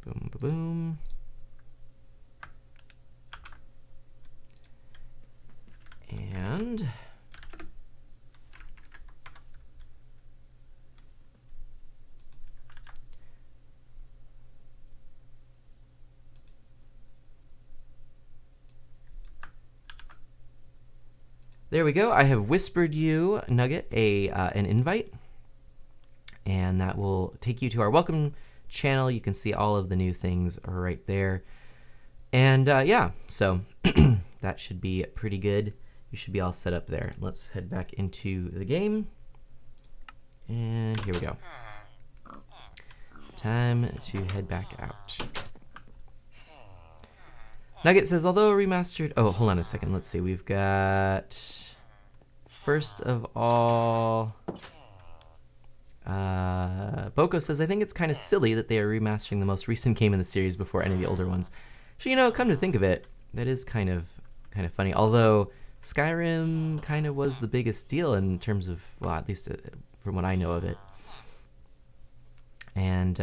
boom, boom. And there we go. I have whispered you, Nugget, an invite, and that will take you to our welcome channel. You can see all of the new things right there. And yeah, so that should be pretty good. You should be all set up there. Let's head back into the game. And here we go. Time to head back out. Nugget says, although remastered... Oh, hold on a second. Let's see. We've got... First of all... Boko says, I think it's kind of silly that they are remastering the most recent game in the series before any of the older ones. So, come to think of it, that is kind of funny. Although Skyrim kind of was the biggest deal in terms of, well, at least from what I know of it. And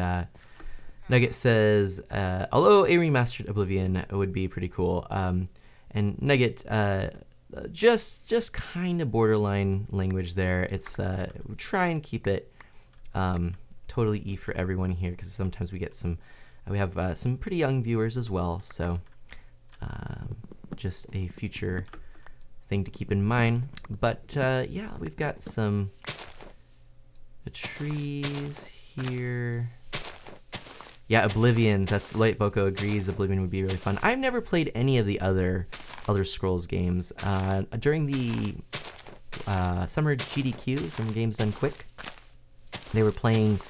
Nugget says, although a remastered Oblivion would be pretty cool. And Nugget, just kind of borderline language there. It's try and keep it totally E for everyone here, because sometimes we have some pretty young viewers as well. So just a future thing to keep in mind. But yeah, we've got some trees here. Yeah, Oblivion. That's Light Boko agrees. Oblivion would be really fun. I've never played any of the other Elder Scrolls games. During the summer GDQ, Summer Games Done Quick, they were playing.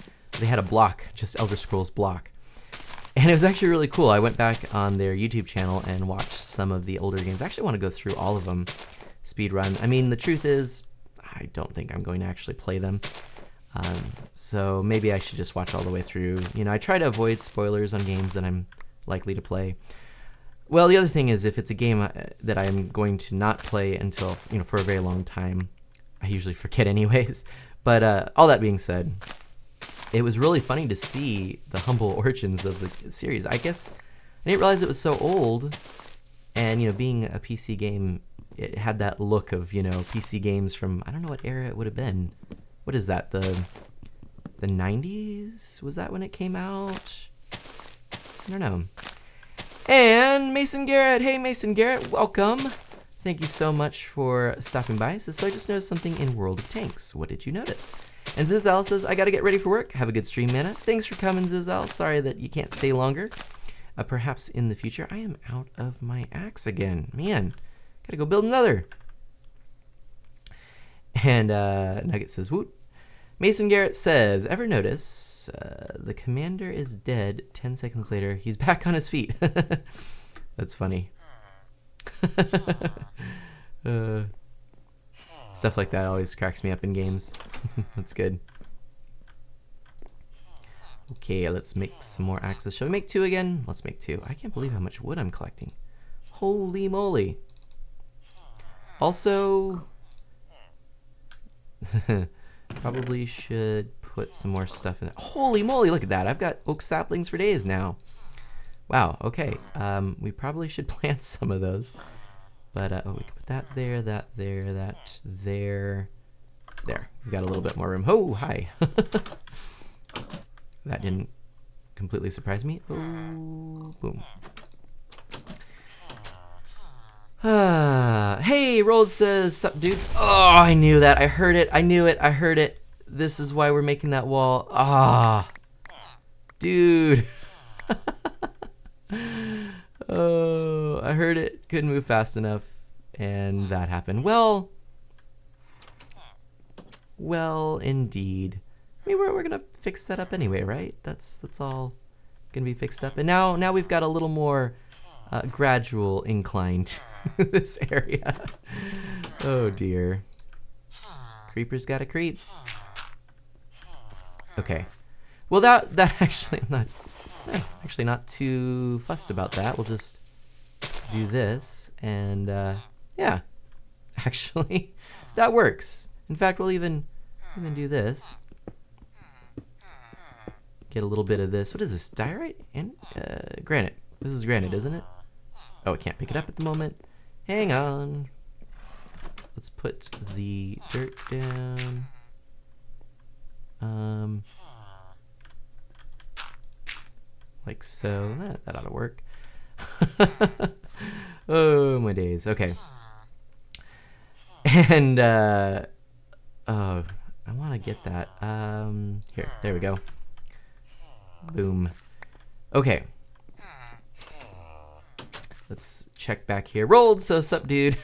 They had a block, just Elder Scrolls block. And it was actually really cool. I went back on their YouTube channel and watched some of the older games. I actually want to go through all of them, speed run. I mean, the truth is, I don't think I'm going to actually play them. So maybe I should just watch all the way through. I try to avoid spoilers on games that I'm likely to play. Well, the other thing is, if it's a game that I'm going to not play until, for a very long time, I usually forget anyways. But all that being said, it was really funny to see the humble origins of the series. I guess I didn't realize it was so old, and being a PC game, it had that look of PC games from, I don't know what era it would have been. What is that, the 90s? Was that when it came out? I don't know. And Mason Garrett, hey Mason Garrett, welcome. Thank you so much for stopping by. So I just noticed something in World of Tanks. What did you notice? And Zizel says, I gotta get ready for work. Have a good stream, Mana. Thanks for coming, Zizel. Sorry that you can't stay longer. Perhaps in the future. I am out of my axe again. Man, gotta go build another. And Nugget says, woot. Mason Garrett says, ever notice the commander is dead 10 seconds later? He's back on his feet. That's funny. Stuff like that always cracks me up in games. That's good. Okay, let's make some more axes. Shall we make 2 again? Let's make 2. I can't believe how much wood I'm collecting. Holy moly. Also, probably should put some more stuff in there. Holy moly, look at that. I've got oak saplings for days now. Wow, okay. We probably should plant some of those. But, oh, we can put that there, that there, that there. There, we've got a little bit more room. Oh, hi. That didn't completely surprise me. Oh, boom. Hey, Rold says, sup, dude? Oh, I knew that. I heard it. I knew it. I heard it. This is why we're making that wall. Ah, dude. Oh, I heard it. Couldn't move fast enough, and that happened. Well, indeed. I mean, we're gonna fix that up anyway, right? That's all gonna be fixed up. And now we've got a little more gradual incline to this area. Oh dear. Creeper's gotta creep. Okay. Well, that actually I'm actually not too fussed about that. We'll just do this, and yeah, actually that works. In fact, we'll even do this. Get a little bit of this. What is this? Diorite and granite. This is granite, isn't it? Oh, I can't pick it up at the moment. Hang on. Let's put the dirt down. Like so. That ought to work. Oh, my days. Okay. And oh, I want to get that. Here, there we go. Boom. Okay. Let's check back here. Rolled, so sup, dude.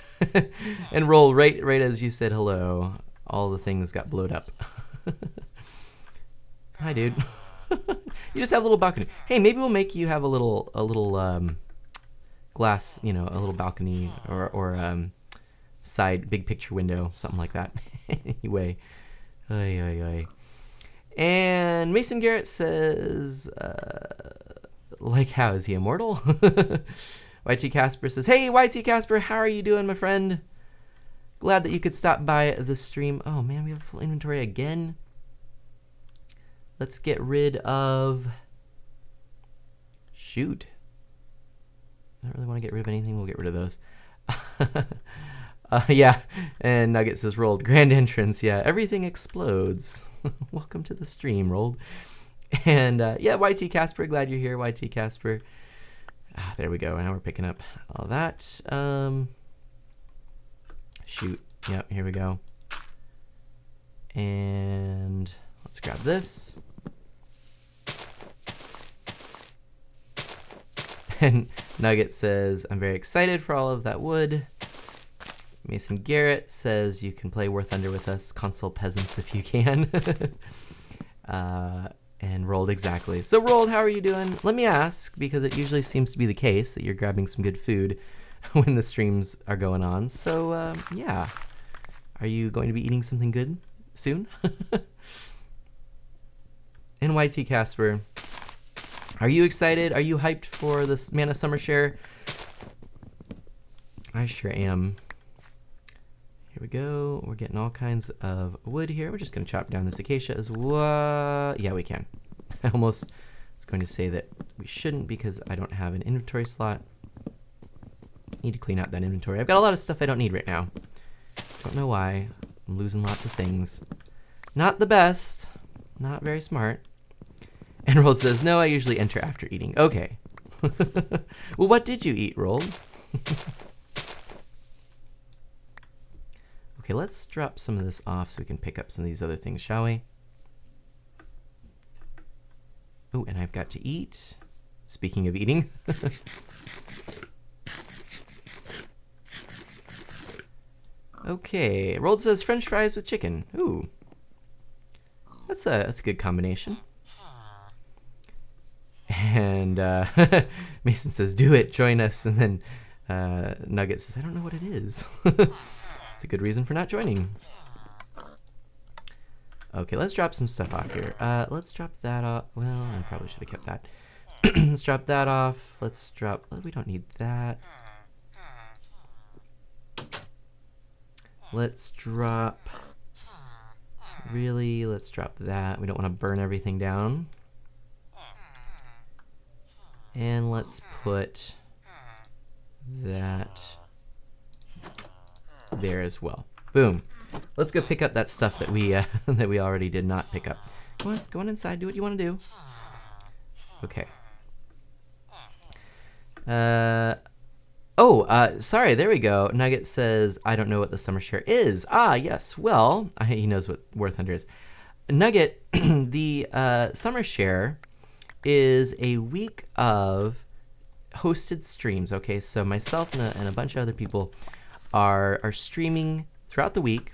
And roll right as you said hello. All the things got blowed up. Hi, dude. You just have a little balcony. Hey, maybe we'll make you have a little glass, a little balcony or side big picture window, something like that. Anyway, and Mason Garrett says, like, how is he immortal? YT Casper says, hey, YT Casper, how are you doing, my friend? Glad that you could stop by the stream. Oh man, we have full inventory again. Let's get rid of... Shoot. I don't really want to get rid of anything. We'll get rid of those. Yeah, and Nugget says, Rolled. Grand entrance. Yeah, everything explodes. Welcome to the stream, Rolled. And yeah, YT Casper, glad you're here, YT Casper. There we go. Now we're picking up all that. Shoot. Yep, here we go. And let's grab this. And Nugget says, I'm very excited for all of that wood. Mason Garrett says, you can play War Thunder with us, console peasants, if you can. And Rolled, exactly. So Rolled, how are you doing? Let me ask, because it usually seems to be the case that you're grabbing some good food when the streams are going on. So yeah, are you going to be eating something good soon? And YT Casper, are you excited? Are you hyped for this Mana Summer Share? I sure am. Here we go. We're getting all kinds of wood here. We're just going to chop down this acacia as well. Yeah, we can. I almost was going to say that we shouldn't because I don't have an inventory slot. Need to clean out that inventory. I've got a lot of stuff I don't need right now. Don't know why. I'm losing lots of things. Not the best. Not very smart. And Roll says, no, I usually enter after eating. Okay. Well, what did you eat, Roll? Okay, let's drop some of this off so we can pick up some of these other things, shall we? Oh, and I've got to eat. Speaking of eating. Okay, Rolled says French fries with chicken. Ooh, that's a good combination. And Mason says, "Do it, join us." And then Nugget says, "I don't know what it is." It's a good reason for not joining. Okay, let's drop some stuff off here. Let's drop that off. Well, I probably should have kept that. Let's drop that off. Let's drop. We don't need that. Let's drop. Really, let's drop that. We don't want to burn everything down. And let's put that there as well. Boom. Let's go pick up that stuff that we that we already did not pick up. Go on inside. Do what you want to do. Okay. Sorry. There we go. Nugget says, "I don't know what the summer share is." Ah, yes. Well, he knows what War Thunder is. Nugget, the summer share is a week of hosted streams. Okay, so myself and a bunch of other people are streaming throughout the week,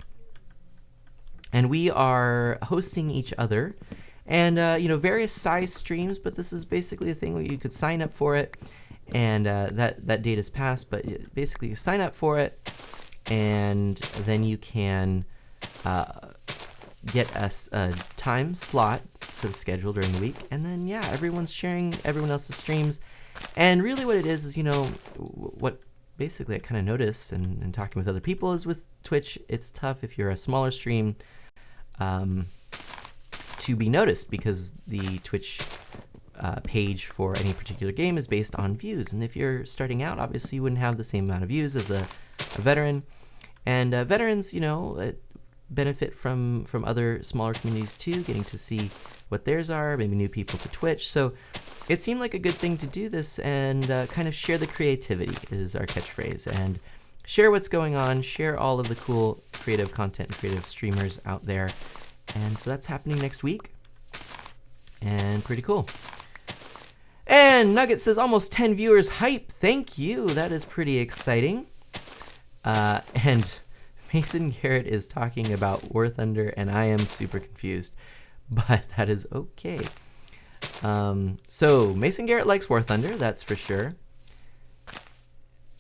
and we are hosting each other, and various size streams. But this is basically a thing where you could sign up for it, and that date has passed. But basically, you sign up for it, and then you can get a time slot for the schedule during the week, and then everyone's sharing everyone else's streams. And really what it is what basically I kind of noticed and talking with other people is with Twitch, it's tough if you're a smaller stream to be noticed, because the Twitch page for any particular game is based on views, and if you're starting out, obviously you wouldn't have the same amount of views as a veteran. And veterans, benefit from other smaller communities too, getting to see what theirs are, maybe new people to Twitch. So it seemed like a good thing to do this and kind of share the creativity is our catchphrase, and share what's going on, share all of the cool creative content and creative streamers out there. And so that's happening next week, and pretty cool. And Nugget says almost 10 viewers. Hype. Thank you. That is pretty exciting. And Mason Garrett is talking about War Thunder, and I am super confused, but that is okay. So Mason Garrett likes War Thunder, that's for sure.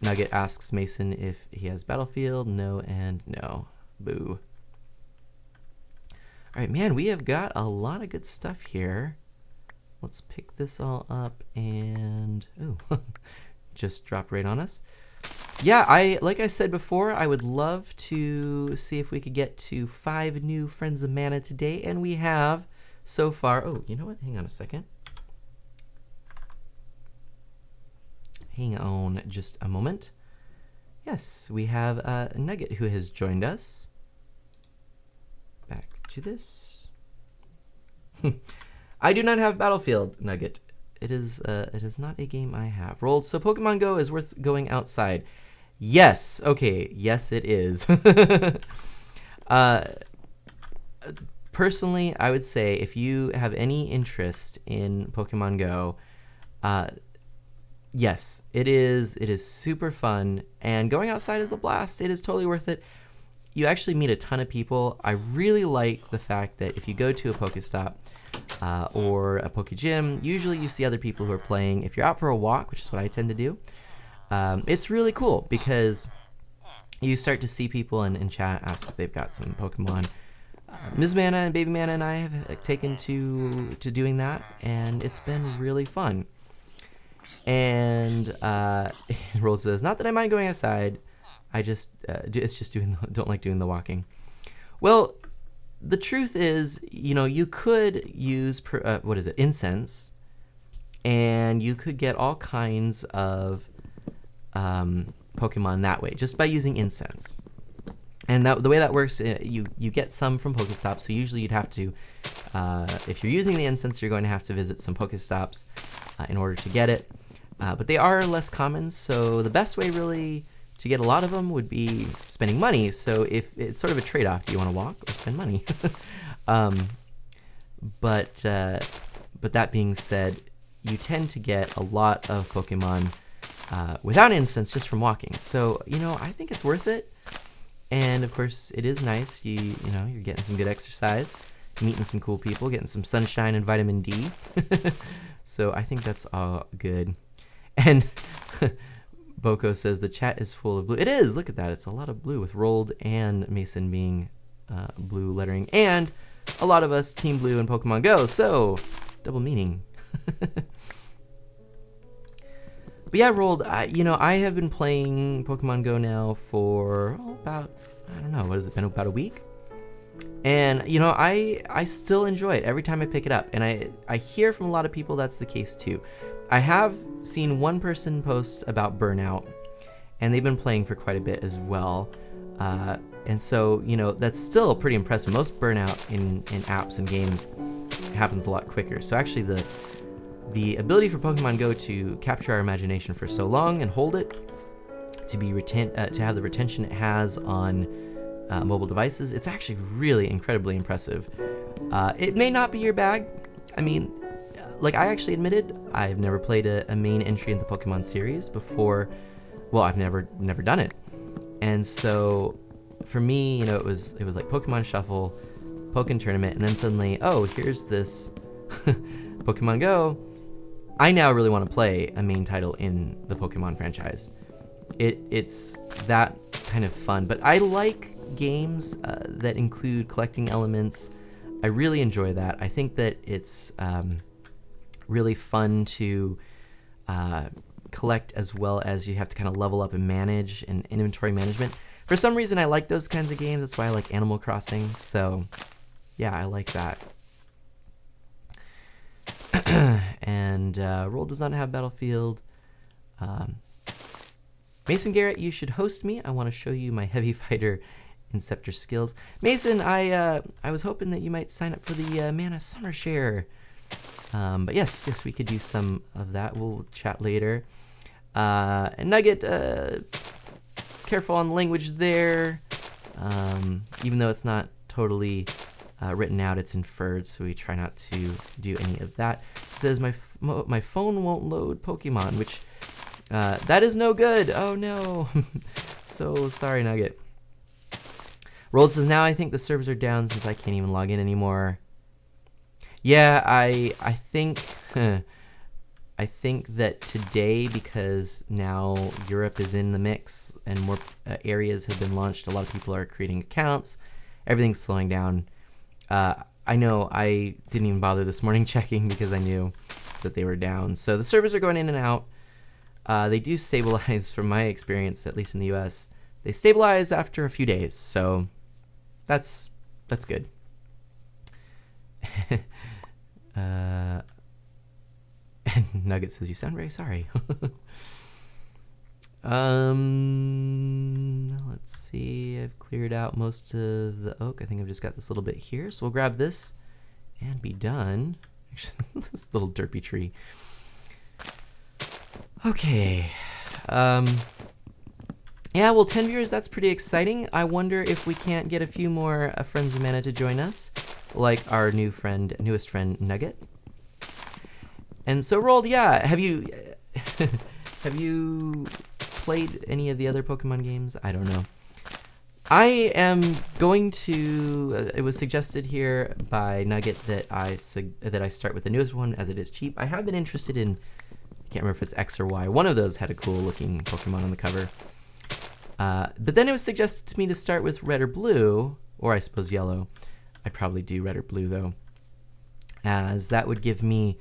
Nugget asks Mason if he has Battlefield. No and no. Boo. All right, man, we have got a lot of good stuff here. Let's pick this all up, and just dropped right on us. Yeah, like I said before, I would love to see if we could get to 5 new Friends of Mana today, and we have so far. Oh, you know what? Hang on a second. Hang on just a moment. Yes, we have Nugget who has joined us. Back to this. I do not have Battlefield, Nugget. It is not a game I have. Rolled. So Pokemon Go is worth going outside. Yes. Okay. Yes, it is. Personally, I would say if you have any interest in Pokemon Go, yes, it is. It is super fun, and going outside is a blast. It is totally worth it. You actually meet a ton of people. I really like the fact that if you go to a Pokestop or a Poke Gym, usually you see other people who are playing. If you're out for a walk, which is what I tend to do, it's really cool because you start to see people in chat ask if they've got some Pokemon. Ms. Mana and Baby Mana and I have taken to doing that, and it's been really fun. And Rose says, not that I mind going outside, I just it's just don't like doing the walking. Well, the truth is, you could use incense, and you could get all kinds of Pokemon that way just by using incense. And the way that works, you get some from Pokestops. So usually you'd have to, if you're using the incense, you're going to have to visit some Pokestops in order to get it. But they are less common, so the best way really to get a lot of them would be spending money. So if it's sort of a trade-off, do you want to walk or spend money? But But that being said, you tend to get a lot of Pokemon without instance just from walking. So, I think it's worth it. And of course, it is nice. You're getting some good exercise, meeting some cool people, getting some sunshine and vitamin D. So I think that's all good. And Boko says the chat is full of blue. It is. Look at that. It's a lot of blue with Rolled and Mason being blue lettering, and a lot of us Team Blue in Pokemon Go. So double meaning. But yeah, Rolled, I have been playing Pokemon Go now for about, I don't know, what has it been, about a week? And, I still enjoy it every time I pick it up. And I hear from a lot of people that's the case too. I have seen one person post about Burnout, and they've been playing for quite a bit as well. And so, that's still pretty impressive. Most Burnout in apps and games happens a lot quicker. So actually the ability for Pokemon Go to capture our imagination for so long and hold it, to have the retention it has on mobile devices, it's actually really incredibly impressive. It may not be your bag. I mean, like I actually admitted, I've never played a main entry in the Pokemon series before. Well, I've never done it, and so for me, it was like Pokemon Shuffle, Pokken Tournament, and then suddenly, oh, here's this Pokemon Go. I now really want to play a main title in the Pokemon franchise. It's that kind of fun, but I like games that include collecting elements. I really enjoy that. I think that it's really fun to collect, as well as you have to kind of level up and manage, and inventory management. For some reason, I like those kinds of games. That's why I like Animal Crossing. So yeah, I like that. And Roll does not have Battlefield. Mason Garrett, you should host me. I want to show you my Heavy Fighter Inceptor skills. Mason, I was hoping that you might sign up for the Mana Summer Share. But yes, we could do some of that. We'll chat later. And Nugget, careful on the language there. Even though it's not totally written out, it's inferred, so we try not to do any of that. It says my phone won't load Pokemon, which that is no good. Oh no. So sorry, Nugget. Rolled says, now I think the servers are down since I can't even log in anymore. Yeah, I think I think that today, because now Europe is in the mix and more areas have been launched, a lot of people are creating accounts. Everything's slowing down. I know I didn't even bother this morning checking because I knew that they were down. So the servers are going in and out. They do stabilize, from my experience, at least in the US. They stabilize after a few days, so that's good. And Nugget says, you sound very sorry. Let's see. I've cleared out most of the oak. I think I've just got this little bit here. So we'll grab this and be done. Actually, this little derpy tree. Okay. Yeah, well, 10 viewers, that's pretty exciting. I wonder if we can't get a few more friends of Mana to join us, like our newest friend, Nugget. And so, Rolled, yeah, have you played any of the other Pokemon games? I don't know. I am going to, it was suggested here by Nugget that I start with the newest one, as it is cheap. I have been interested in, I can't remember if it's X or Y. One of those had a cool looking Pokemon on the cover. But then it was suggested to me to start with Red or Blue, or I suppose Yellow. I'd probably do Red or Blue though, as that would give me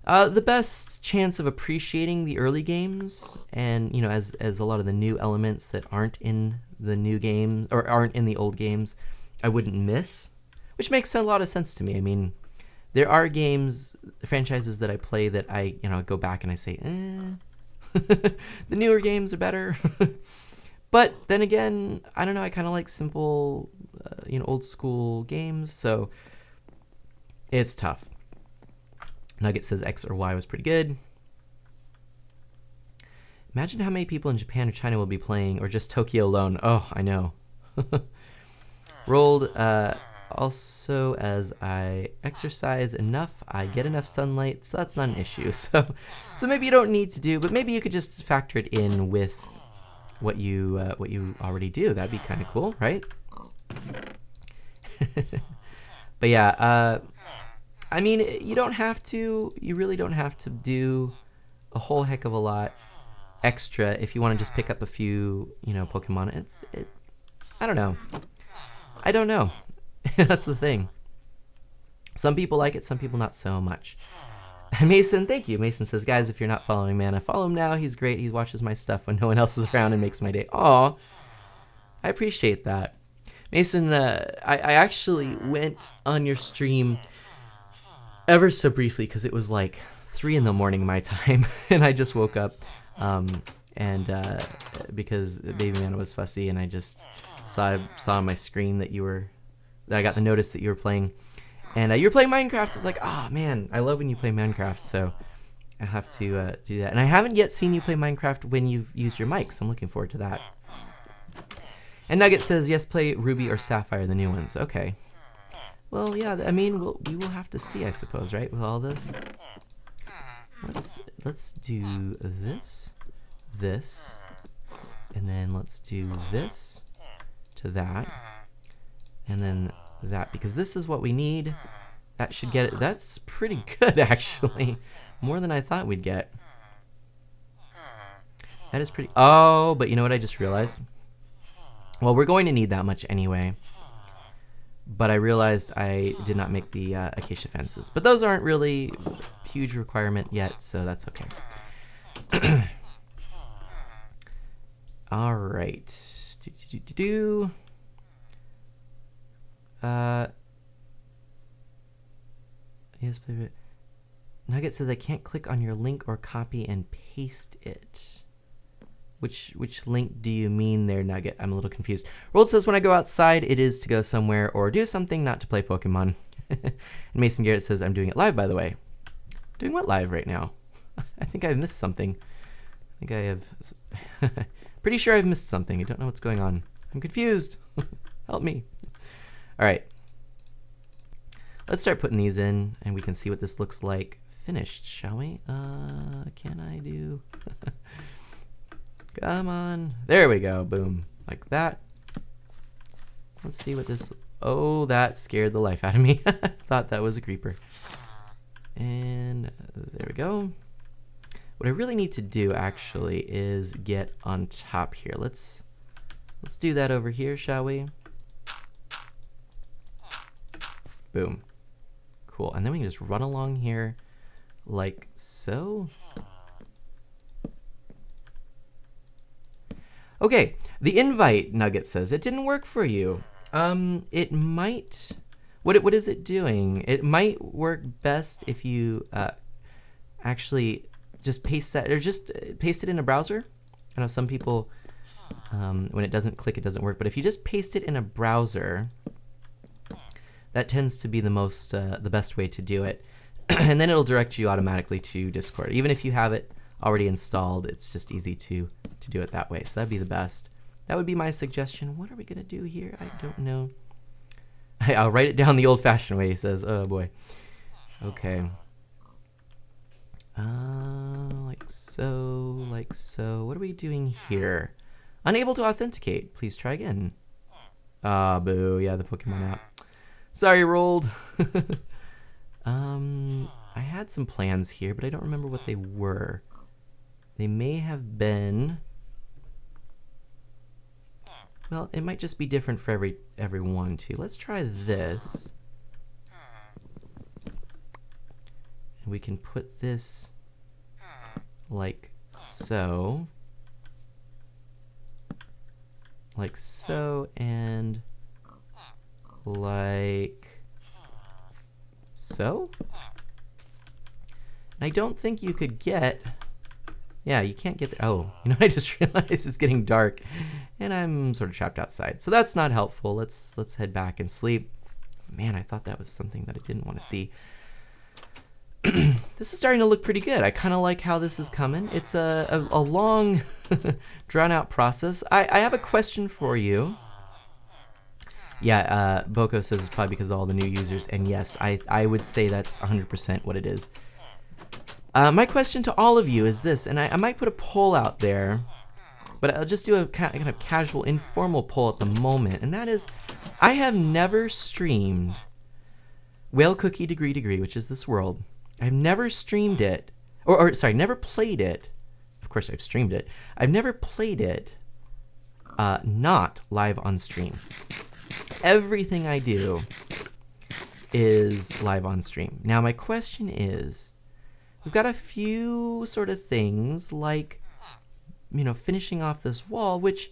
the best chance of appreciating the early games, and as a lot of the new elements that aren't in the new game or aren't in the old games, I wouldn't miss, which makes a lot of sense to me. I mean, there are games, franchises that I play that I go back and I say, the newer games are better. But then again, I don't know, I kind of like simple, old school games, so it's tough. Nugget says X or Y was pretty good. Imagine how many people in Japan or China will be playing, or just Tokyo alone. Oh, I know. Rolled, Also, as I exercise enough, I get enough sunlight, so that's not an issue. So maybe you don't need to do, but maybe you could just factor it in with what you already do. That'd be kind of cool, right? But yeah, I mean, you don't have to. You really don't have to do a whole heck of a lot extra if you want to just pick up a few, Pokemon. I don't know. I don't know. That's the thing. Some people like it, some people not so much. And Mason, thank you. Mason says, guys, if you're not following Mana, follow him now. He's great. He watches my stuff when no one else is around and makes my day. Aw, I appreciate that. Mason, I actually went on your stream ever so briefly because it was like 3 in the morning my time, and I just woke up, and because Baby Mana was fussy, and I just saw on my screen that I got the notice that you were playing, and you were playing Minecraft. It's like, oh man, I love when you play Minecraft, so I have to do that. And I haven't yet seen you play Minecraft when you've used your mic, so I'm looking forward to that. And Nugget says, yes, play Ruby or Sapphire, the new ones. Okay. Well, yeah, I mean, we will have to see, I suppose, right, with all this. Let's do this, and then let's do this to that, and then that, because this is what we need. That should get it. That's pretty good, actually. More than I thought we'd get. That is pretty... Oh, but you know what I just realized? Well, we're going to need that much anyway. But I realized I did not make the acacia fences. But those aren't really a huge requirement yet, so that's okay. All right. Yes, Nugget says I can't click on your link or copy and paste it. Which link do you mean there, Nugget? I'm a little confused. Rold says when I go outside, it is to go somewhere or do something, not to play Pokemon. And Mason Garrett says I'm doing it live, by the way. Doing what live right now? I think I've missed something. I think I have... Pretty sure I've missed something. I don't know what's going on. I'm confused. Help me. All right. Let's start putting these in, and we can see what this looks like finished, shall we? Can I do... Come on. There we go. Boom. Like that. Let's see what this... Oh, that scared the life out of me. Thought that was a creeper. And there we go. What I really need to do, actually, is get on top here. Let's do that over here, shall we? Boom. Cool. And then we can just run along here like so. Okay, the invite, Nugget says, it didn't work for you. It might... What is it doing? It might work best if you actually just paste that, or just paste it in a browser. I know some people, when it doesn't click, it doesn't work. But if you just paste it in a browser, that tends to be the best way to do it. And then it'll direct you automatically to Discord. Even if you have it already installed, it's just easy to do it that way. So that'd be the best. That would be my suggestion. What are we gonna do here? I don't know. I'll write it down the old-fashioned way, he says. Oh boy. Okay. Like so, like so. What are we doing here? Unable to authenticate. Please try again. Ah, boo. Yeah, the Pokemon app. Sorry, Rolled. I had some plans here, but I don't remember what they were. They may have been... Well, it might just be different for everyone too. Let's try this. And we can put this like so. Like so, and like so. And I don't think you could get... Yeah, you can't get there. Oh, you know, I just realized it's getting dark and I'm sort of trapped outside. So that's not helpful. Let's head back and sleep. Man, I thought that was something that I didn't want to see. This is starting to look pretty good. I kind of like how this is coming. It's a long, drawn out process. I have a question for you. Yeah, Boko says it's probably because of all the new users, and yes, I would say that's 100% what it is. My question to all of you is this, and I might put a poll out there, but I'll just do a kind of casual, informal poll at the moment, and that is, I have never streamed Whale Cookie Degree, which is this world. I've never streamed it, or sorry, never played it. Of course, I've streamed it. I've never played it not live on stream. Everything I do is live on stream. Now, my question is, we've got a few sort of things like, finishing off this wall, which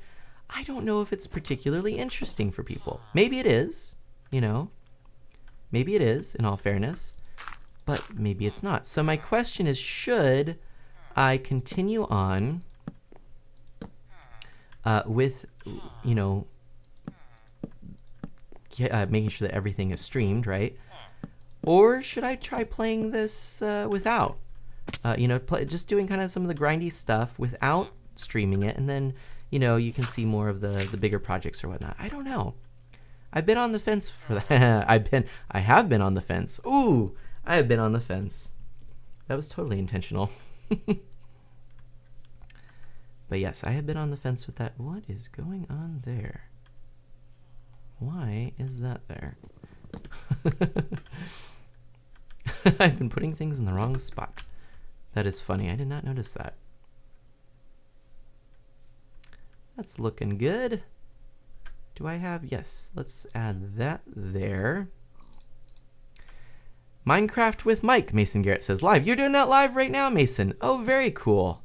I don't know if it's particularly interesting for people. Maybe it is, maybe it is, in all fairness, but maybe it's not. So my question is, should I continue on with, making sure that everything is streamed, right? Or should I try playing this without? Just doing kind of some of the grindy stuff without streaming it, and then, you can see more of the bigger projects or whatnot. I don't know. I've been on the fence for that. I have been on the fence. Ooh, I have been on the fence. That was totally intentional. But yes, I have been on the fence with that. What is going on there? Why is that there? I've been putting things in the wrong spot. That is funny. I did not notice that. That's looking good. Do I have? Yes, let's add that there. Minecraft with Mike, Mason Garrett says live. You're doing that live right now, Mason. Oh, very cool.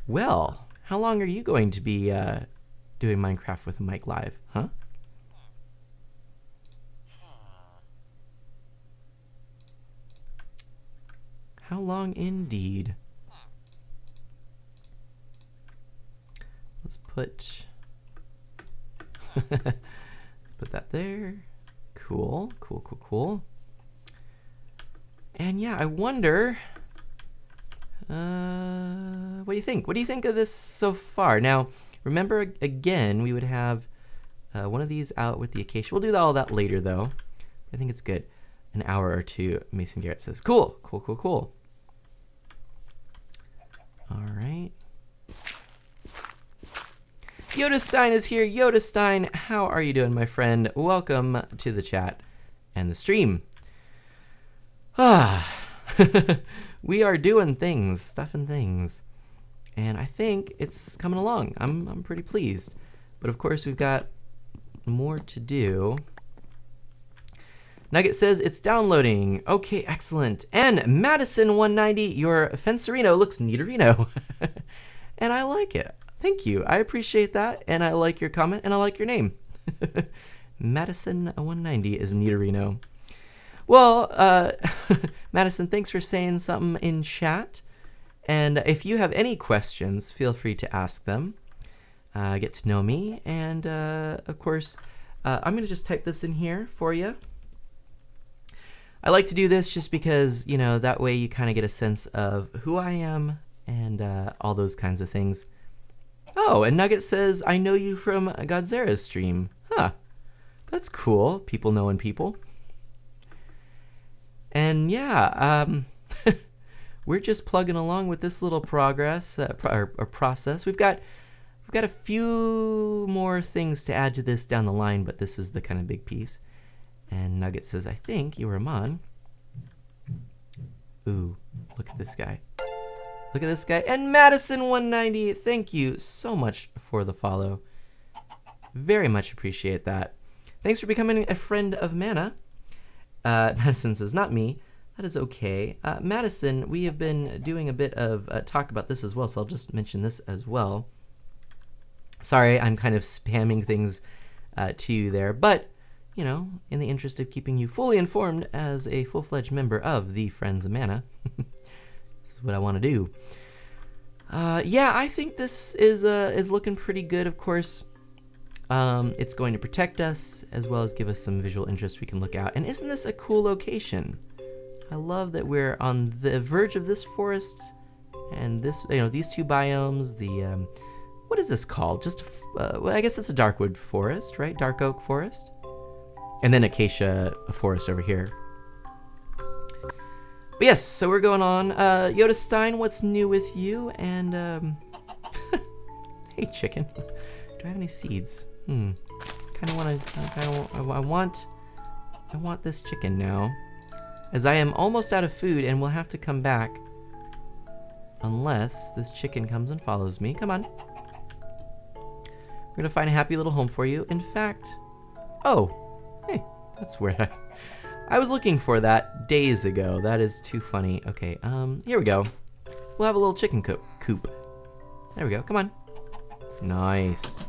Well, how long are you going to be doing Minecraft with Mike live, huh? How long indeed? Let's put put that there. Cool. And yeah, I wonder, what do you think? What do you think of this so far? Now, remember, again, we would have one of these out with the acacia. We'll do all that later, though. I think it's good. An hour or two, Mason Garrett says. Cool. All right. Yoda Stein is here. Yoda Stein, how are you doing, my friend? Welcome to the chat and the stream. We are doing things, stuff and things, and I think it's coming along. I'm pretty pleased, but of course we've got more to do. Nugget says it's downloading. Okay, excellent. And Madison 190, your Fencerino looks neaterino. And I like it. Thank you. I appreciate that, and I like your comment, and I like your name. Madison 190 is neaterino. Well, Madison, thanks for saying something in chat. And if you have any questions, feel free to ask them. Get to know me. And, of course, I'm going to just type this in here for you. I like to do this just because, that way you kind of get a sense of who I am and all those kinds of things. Oh, and Nugget says, I know you from Godzera's stream. Huh. That's cool. People knowing people. And yeah, we're just plugging along with this little progress or process. We've got a few more things to add to this down the line, but this is the kind of big piece. And Nugget says, I think you were Amon. Ooh, look at this guy. Look at this guy. And Madison190, thank you so much for the follow. Very much appreciate that. Thanks for becoming a friend of Mana. Madison says, not me. That is okay. Madison, we have been doing a bit of talk about this as well, so I'll just mention this as well. Sorry, I'm kind of spamming things to you there, but, in the interest of keeping you fully informed as a full-fledged member of the Friends of Mana, this is what I want to do. Yeah, I think this is looking pretty good, of course. It's going to protect us as well as give us some visual interest we can look out. And isn't this a cool location? I love that we're on the verge of this forest and this, these two biomes. The what is this called? Just well, I guess it's a darkwood forest, right? Dark oak forest. And then acacia forest over here. But yes, so we're going on. Yoda Stein, what's new with you? And hey, chicken. Do I have any seeds? Kind of want to. I want this chicken now, as I am almost out of food and will have to come back unless this chicken comes and follows me. Come on. We're gonna find a happy little home for you. In fact, oh, hey, that's where I was looking for that days ago. That is too funny. Okay, here we go. We'll have a little chicken coop. There we go. Come on. Nice.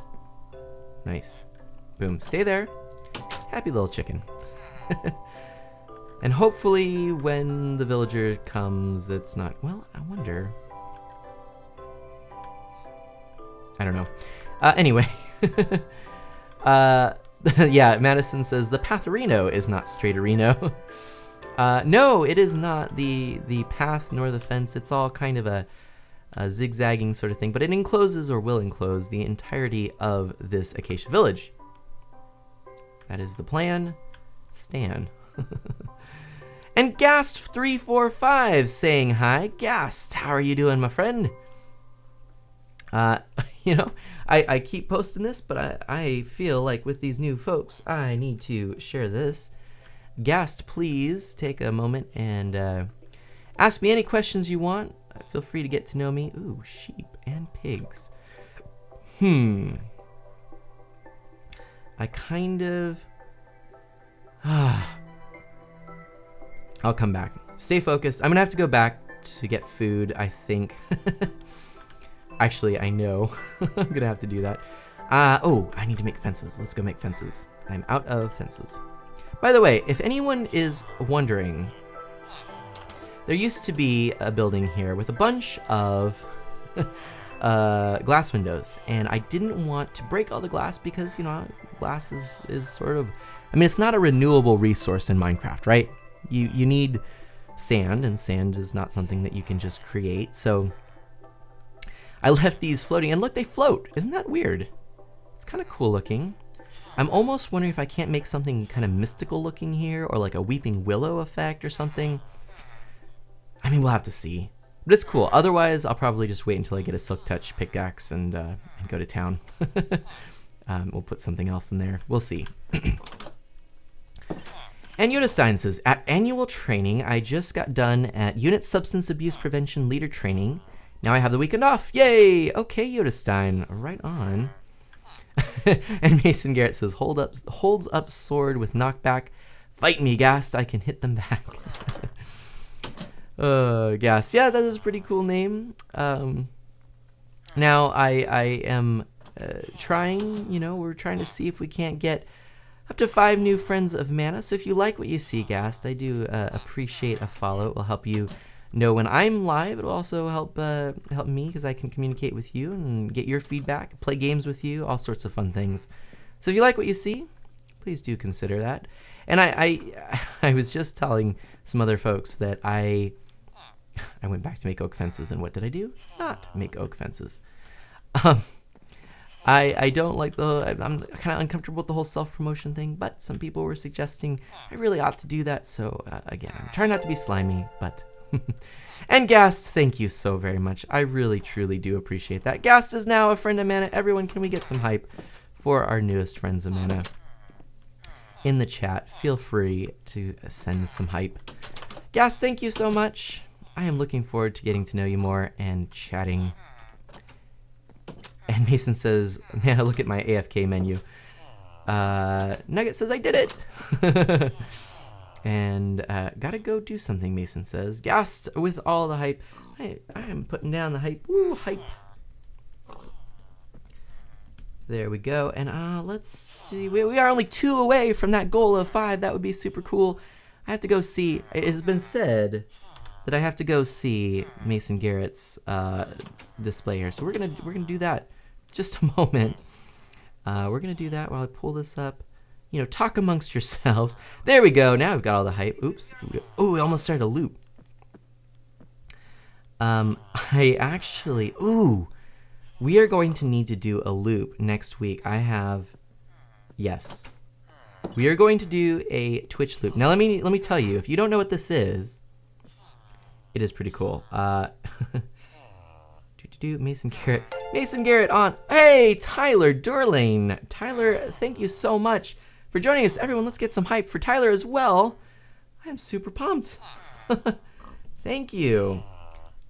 Nice. Boom. Stay there. Happy little chicken. And hopefully when the villager comes, it's not... Well, I wonder... I don't know. Anyway. Yeah, Madison says, the Patharino is not Straighterino. No, it is not the path nor the fence. It's all kind of a zigzagging sort of thing, but it encloses or will enclose the entirety of this Acacia Village. That is the plan. Stan. And Gast345 saying hi. Gast, how are you doing, my friend? You know, I keep posting this, but I feel like with these new folks, I need to share this. Gast, please take a moment and ask me any questions you want. Feel free to get to know me. Ooh, sheep and pigs. I kind of... I'll come back. Stay focused. I'm gonna have to go back to get food, I think. Actually, I know. I'm gonna have to do that. Oh, I need to make fences. Let's go make fences. I'm out of fences. By the way, if anyone is wondering, there used to be a building here with a bunch of glass windows, and I didn't want to break all the glass because, you know, glass is sort of... I mean, it's not a renewable resource in Minecraft, right? You need sand, and sand is not something that you can just create, so I left these floating, and look, they float. Isn't that weird? It's kind of cool looking. I'm almost wondering if I can't make something kind of mystical looking here, or like a weeping willow effect or something. I mean, we'll have to see. But it's cool. Otherwise, I'll probably just wait until I get a Silk Touch pickaxe and go to town. We'll put something else in there. We'll see. And Yoda Stein says, at annual training, I just got done at Unit Substance Abuse Prevention Leader Training. Now I have the weekend off. Yay! Okay, Yoda Stein. Right on. And Mason Garrett says, holds up sword with knockback. Fight me, Gast. I can hit them back. Gast. Yeah, that is a pretty cool name. Now I am trying, you know, we're trying to see if we can't get up to 5 new friends of Mana. So if you like what you see, Gast, I do appreciate a follow. It will help you know when I'm live. It will also help me because I can communicate with you and get your feedback, play games with you, all sorts of fun things. So if you like what you see, please do consider that. And I was just telling some other folks that I went back to make oak fences, and what did I do? Not make oak fences. I don't like I'm kind of uncomfortable with the whole self-promotion thing, but some people were suggesting I really ought to do that, so again, I'm trying not to be slimy, but... And Gast, thank you so very much. I really, truly do appreciate that. Gast is now a friend of Mana. Everyone, can we get some hype for our newest friends of Mana? In the chat, feel free to send some hype. Gast, thank you so much. I am looking forward to getting to know you more and chatting. And Mason says, man, I look at my AFK menu. Nugget says, I did it. And gotta go do something, Mason says. Gast with all the hype. I am putting down the hype. Woo, hype. There we go. And let's see. We are only 2 away from that goal of 5. That would be super cool. I have to go see. It has been said that I have to go see Mason Garrett's display here. So we're gonna do that. Just a moment. We're gonna do that while I pull this up. You know, talk amongst yourselves. There we go. Now we've got all the hype. Oops. Oh, we almost started a loop. I actually... Ooh. We are going to need to do a loop next week. I have... Yes. we are going to do a Twitch loop. Now let me tell you, if you don't know what this is, it is pretty cool. Mason Garrett on. Hey, Tyler Durlane. Tyler, thank you so much for joining us. Everyone, let's get some hype for Tyler as well. I am super pumped. Thank you.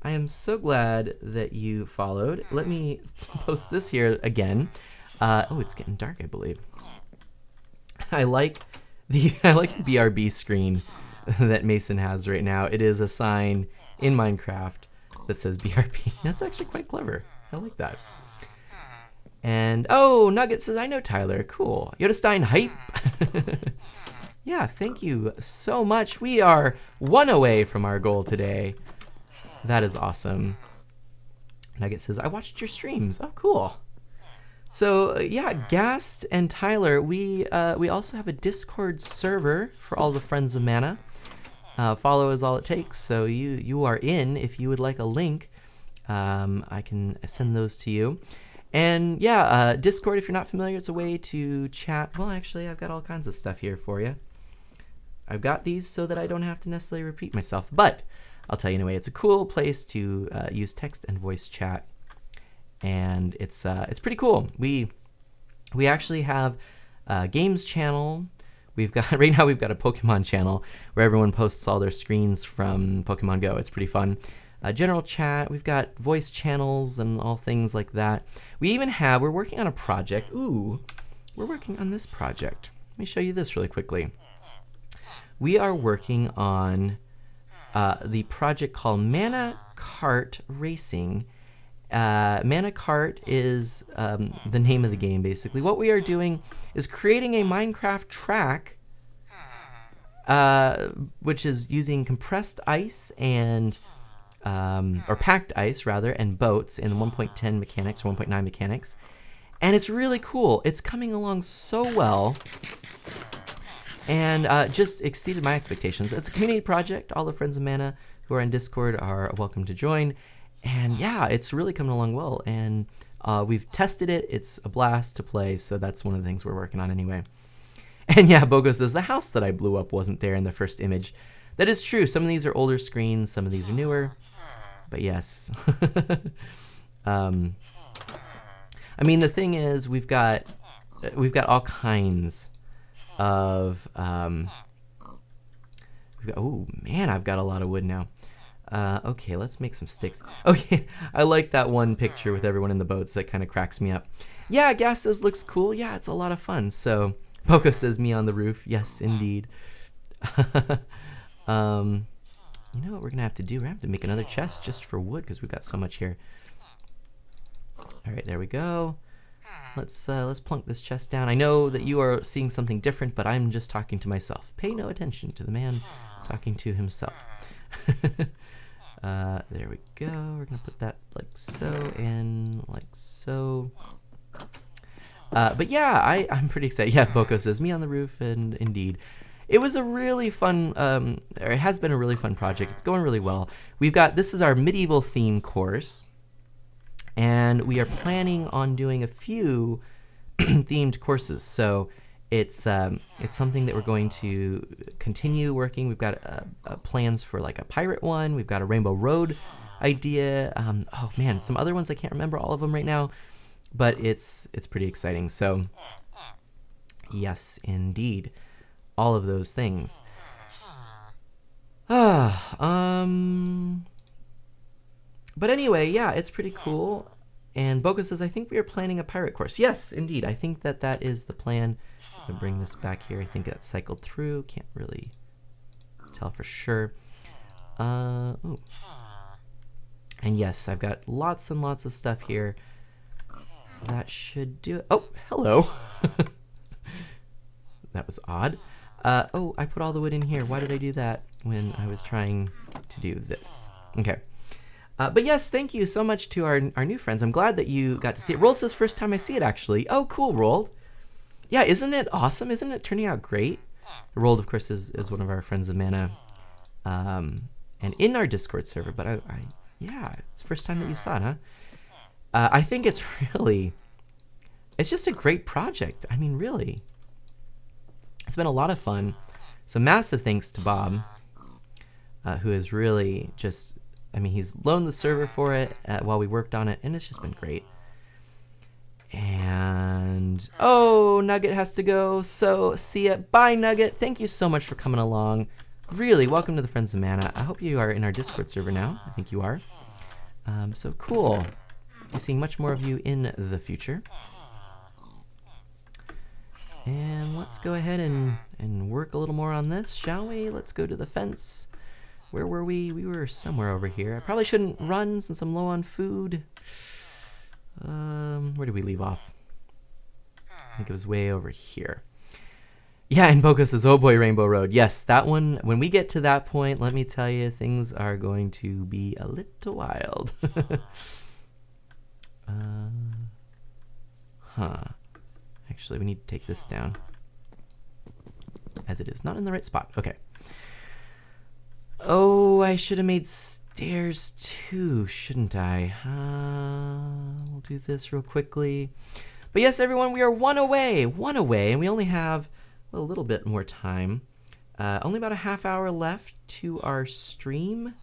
I am so glad that you followed. Let me post this here again. Oh, it's getting dark, I believe. I like the BRB screen that Mason has right now. It is a sign in Minecraft that says BRB. That's actually quite clever. I like that. And oh, Nugget says, I know Tyler. Cool. Yodestein hype. Yeah, thank you so much. We are one away from our goal today. That is awesome. Nugget says, I watched your streams. Oh, cool. So yeah, Gast and Tyler, we also have a Discord server for all the friends of Mana. Follow is all it takes. So you are in. If you would like a link, I can send those to you. And yeah, Discord, if you're not familiar, it's a way to chat. Well, actually, I've got all kinds of stuff here for you. I've got these so that I don't have to necessarily repeat myself, but I'll tell you anyway, it's a cool place to use text and voice chat, and it's pretty cool. We actually have a games channel. We've got right now we've got a Pokemon channel where everyone posts all their screens from Pokemon Go. It's pretty fun. General chat. We've got voice channels and all things like that. We're working on a project. Ooh, we're working on this project. Let me show you this really quickly. We are working on the project called Mana Kart Racing. Mana Kart is the name of the game, basically. What we are doing is creating a Minecraft track, which is using compressed ice and, or packed ice, rather, and boats in 1.10 mechanics, or 1.9 mechanics. And it's really cool. It's coming along so well. And just exceeded my expectations. It's a community project. All the friends of Mana who are in Discord are welcome to join. And yeah, it's really coming along well. And we've tested it. It's a blast to play. So that's one of the things we're working on anyway. And yeah, Bogo says, the house that I blew up wasn't there in the first image. That is true. Some of these are older screens. Some of these are newer. But yes. I mean, the thing is, we've got all kinds of oh man, I've got a lot of wood now. Okay, let's make some sticks. Okay, I like that one picture with everyone in the boats. That kind of cracks me up. Yeah, Gas says looks cool. Yeah, it's a lot of fun. So Poco says me on the roof. Yes, indeed. You know what we're gonna have to do? We're gonna have to make another chest just for wood because we've got so much here. All right, there we go. Let's plunk this chest down. I know that you are seeing something different, but I'm just talking to myself. Pay no attention to the man talking to himself. There we go. We're gonna put that like so and like so. But yeah, I'm pretty excited. Yeah, Boko says me on the roof, and indeed, it was a really fun. Or it has been a really fun project. It's going really well. This is our medieval theme course. And we are planning on doing a few themed courses. So it's something that we're going to continue working. We've got plans for like a pirate one. We've got a Rainbow Road idea. Oh man, some other ones I can't remember all of them right now, but it's pretty exciting. So yes, indeed, all of those things. But anyway, yeah, it's pretty cool. And Boga says, I think we are planning a pirate course. Yes, indeed. I think that is the plan. I'm going to bring this back here. I think that's cycled through. Can't really tell for sure. Ooh. And yes, I've got lots and lots of stuff here. That should do it. Oh, hello. That was odd. Oh, I put all the wood in here. Why did I do that when I was trying to do this? Okay. But yes, thank you so much to our new friends. I'm glad that you got to see it. Roll says first time I see it, actually. Oh, cool, Roll. Yeah, isn't it awesome? Isn't it turning out great? Roll, of course, is one of our friends of Mana, and in our Discord server. But yeah, it's the first time that you saw it, huh? I think it's just a great project. I mean, really, It's been a lot of fun. So massive thanks to Bob, who has really just, I mean, he's loaned the server for it while we worked on it, and it's just been great. And, oh, Nugget has to go, so see ya. Bye, Nugget. Thank you so much for coming along. Really, welcome to the Friends of Mana. I hope you are in our Discord server now. I think you are. So cool. Be seeing much more of you in the future. And let's go ahead and work a little more on this, shall we? Let's go to the fence. Where were we? We were somewhere over here. I probably shouldn't run since I'm low on food. Where did we leave off? I think it was way over here. Yeah, and Boko says, oh boy, Rainbow Road. Yes, that one, when we get to that point, let me tell you, things are going to be a little wild. Actually, we need to take this down, as it is not in the right spot. Okay. Oh, I should have made stairs too, shouldn't I? We'll do this real quickly. But yes, everyone, we are one away, and we only have a little bit more time. Only about a half hour left to our stream,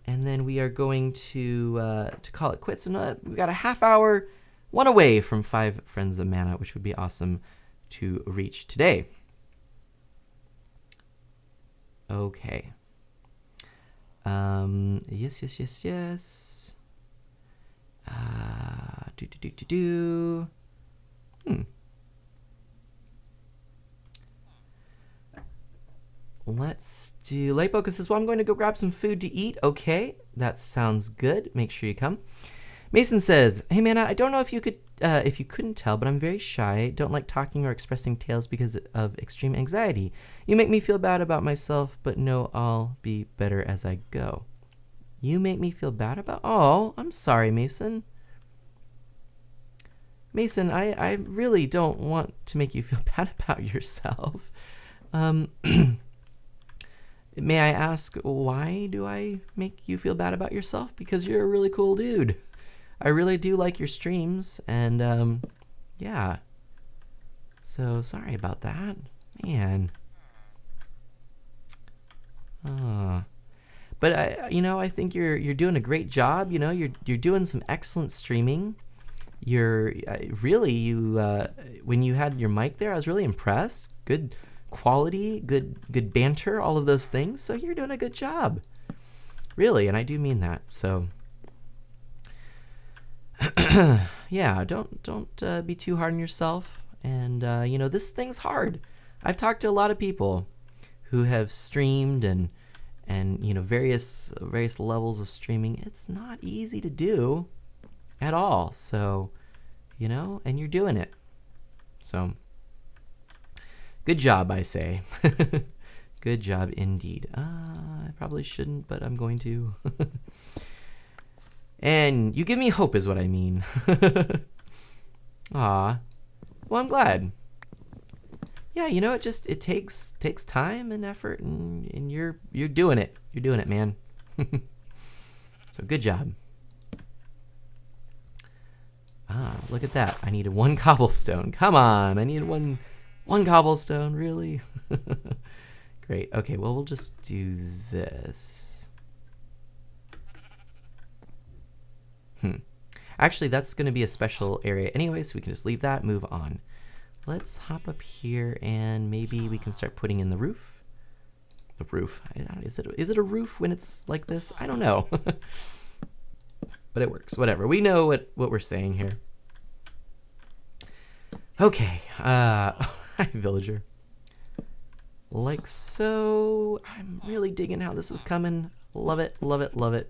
and then we are going to call it quits. And we got a half hour, one away from 5 Friends of Mana, which would be awesome to reach today. Okay. Yes. Let's do. Lightboca says, well, I'm going to go grab some food to eat. Okay, that sounds good. Make sure you come. Mason says, hey, Mana, I don't know if you couldn't tell, but I'm very shy. Don't like talking or expressing tales because of extreme anxiety. You make me feel bad about myself, but know I'll be better as I go. You make me feel bad about... Oh, I'm sorry, Mason. Mason, I really don't want to make you feel bad about yourself. May I ask, why do I make you feel bad about yourself? Because you're a really cool dude. I really do like your streams, and yeah. So sorry about that, man. But I think you're doing a great job. You know, you're doing some excellent streaming. You're when you had your mic there, I was really impressed. Good quality, good banter, all of those things. So you're doing a good job, really, and I do mean that. So. Yeah, don't be too hard on yourself. And this thing's hard. I've talked to a lot of people who have streamed and various levels of streaming. It's not easy to do at all. So, and you're doing it. So, good job, I say. Good job indeed. I probably shouldn't, but I'm going to. And you give me hope is what I mean. Aw. Well, I'm glad. Yeah, it takes time and effort, and you're doing it. You're doing it, man. So good job. Look at that. I needed 1 cobblestone. Come on. I needed one cobblestone, really? Great. Okay, well, we'll just do this. Actually, that's going to be a special area anyway, so we can just leave that, move on. Let's hop up here, and maybe we can start putting in the roof. The roof. Is it a roof when it's like this? I don't know. But it works. Whatever. We know what we're saying here. Okay. Hi, villager. Like so. I'm really digging how this is coming. Love it, love it, love it.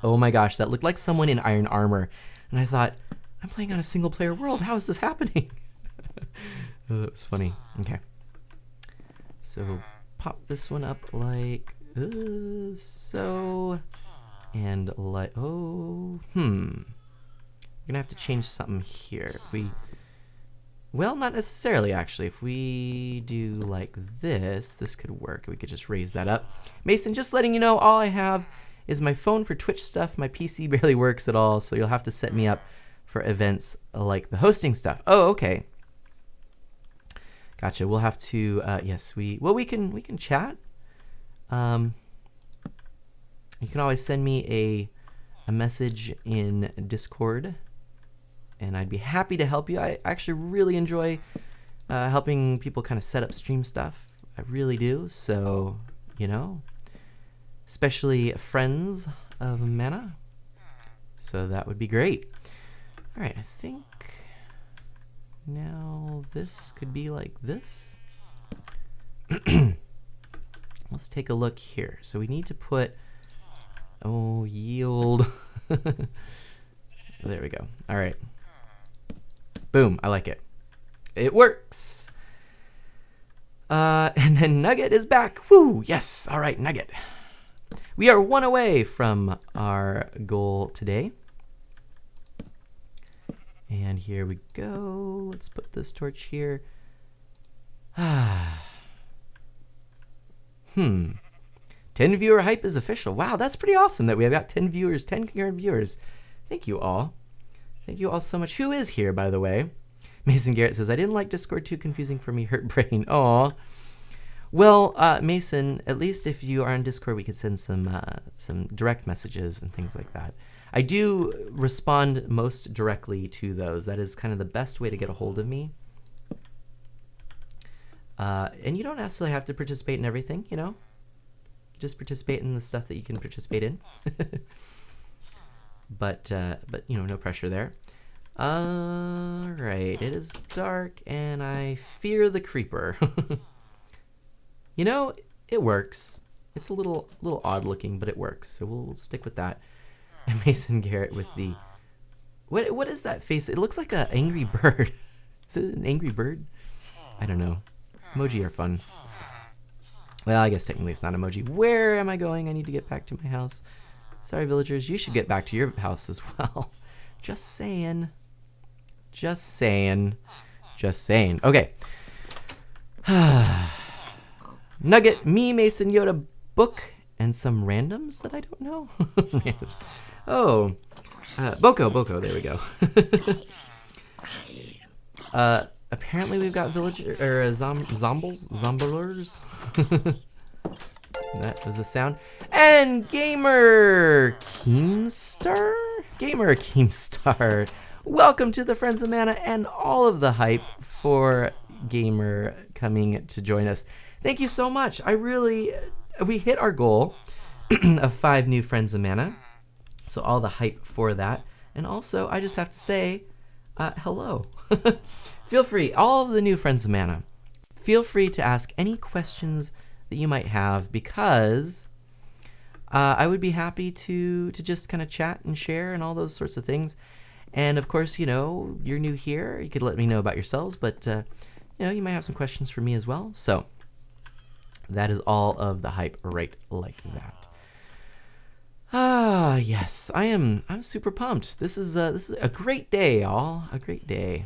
Oh my gosh, that looked like someone in iron armor. And I thought, I'm playing on a single player world. How is this happening? Oh, that was funny. Okay. So pop this one up like so. And like, we're gonna have to change something here. Well, not necessarily actually. If we do like this could work. We could just raise that up. Mason, just letting you know, all I have is my phone for Twitch stuff. My PC barely works at all, so you'll have to set me up for events like the hosting stuff. Oh, okay. Gotcha. We'll have to. Yes, we can chat. You can always send me a message in Discord, and I'd be happy to help you. I actually really enjoy helping people kind of set up stream stuff. I really do. So, especially friends of Mana. So that would be great. All right, I think now this could be like this. Let's take a look here. So we need to put, yield. There we go. All right. Boom, I like it. It works. And then Nugget is back. Woo, yes. All right, Nugget. We are one away from our goal today. And here we go. Let's put this torch here. 10 viewer hype is official. Wow, that's pretty awesome that we have got 10 viewers, 10 concurrent viewers. Thank you all. Thank you all so much. Who is here, by the way? Mason Garrett says, I didn't like Discord, too confusing for me, hurt brain. Aw. Well, Mason, at least if you are on Discord, we could send some direct messages and things like that. I do respond most directly to those. That is kind of the best way to get a hold of me. And you don't necessarily have to participate in everything, Just participate in the stuff that you can participate in. But no pressure there. All right, it is dark, and I fear the creeper. It works. It's a little odd looking, but it works. So we'll stick with that. And Mason Garrett with the what is that face? It looks like an angry bird. Is it an angry bird? I don't know. Emoji are fun. Well, I guess technically it's not emoji. Where am I going? I need to get back to my house. Sorry, villagers. You should get back to your house as well. Just saying. Just saying. Just saying. Okay. Nugget, me, Mason, Yoda, book, and some randoms that I don't know. Randoms. Oh. Boko, there we go. Apparently we've got villager or zomblers. That was a sound. And Gamer Keemstar? Gamer Keemstar. Welcome to the Friends of Mana and all of the hype for Gamer coming to join us. Thank you so much. We hit our goal of 5 new Friends of Mana. So all the hype for that. And also, I just have to say, hello. Feel free, all of the new Friends of Mana, feel free to ask any questions that you might have, because I would be happy to just kind of chat and share and all those sorts of things. And of course, you're new here. You could let me know about yourselves, but you might have some questions for me as well. So that is all of the hype right like that. Yes, I'm super pumped. This is a great day, y'all. A great day.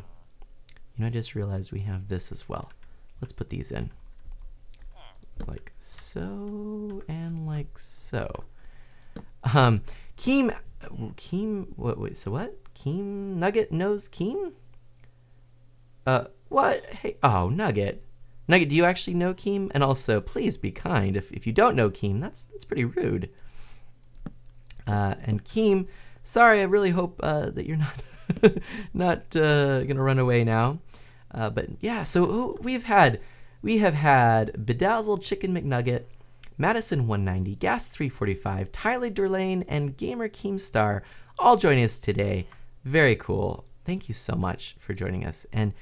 I just realized we have this as well. Let's put these in. Like so and like so. Keem, wait, so what? Keem Nugget knows Keem? What? Hey, oh, Nugget. Nugget, do you actually know Keem? And also, please be kind. If you don't know Keem, that's pretty rude. And Keem, sorry, I really hope that you're not gonna run away now. But yeah, so we have had Bedazzled Chicken McNugget, Madison 190, Gas 345, Tyler Durlane, and Gamer Keemstar all joining us today. Very cool. Thank you so much for joining us. And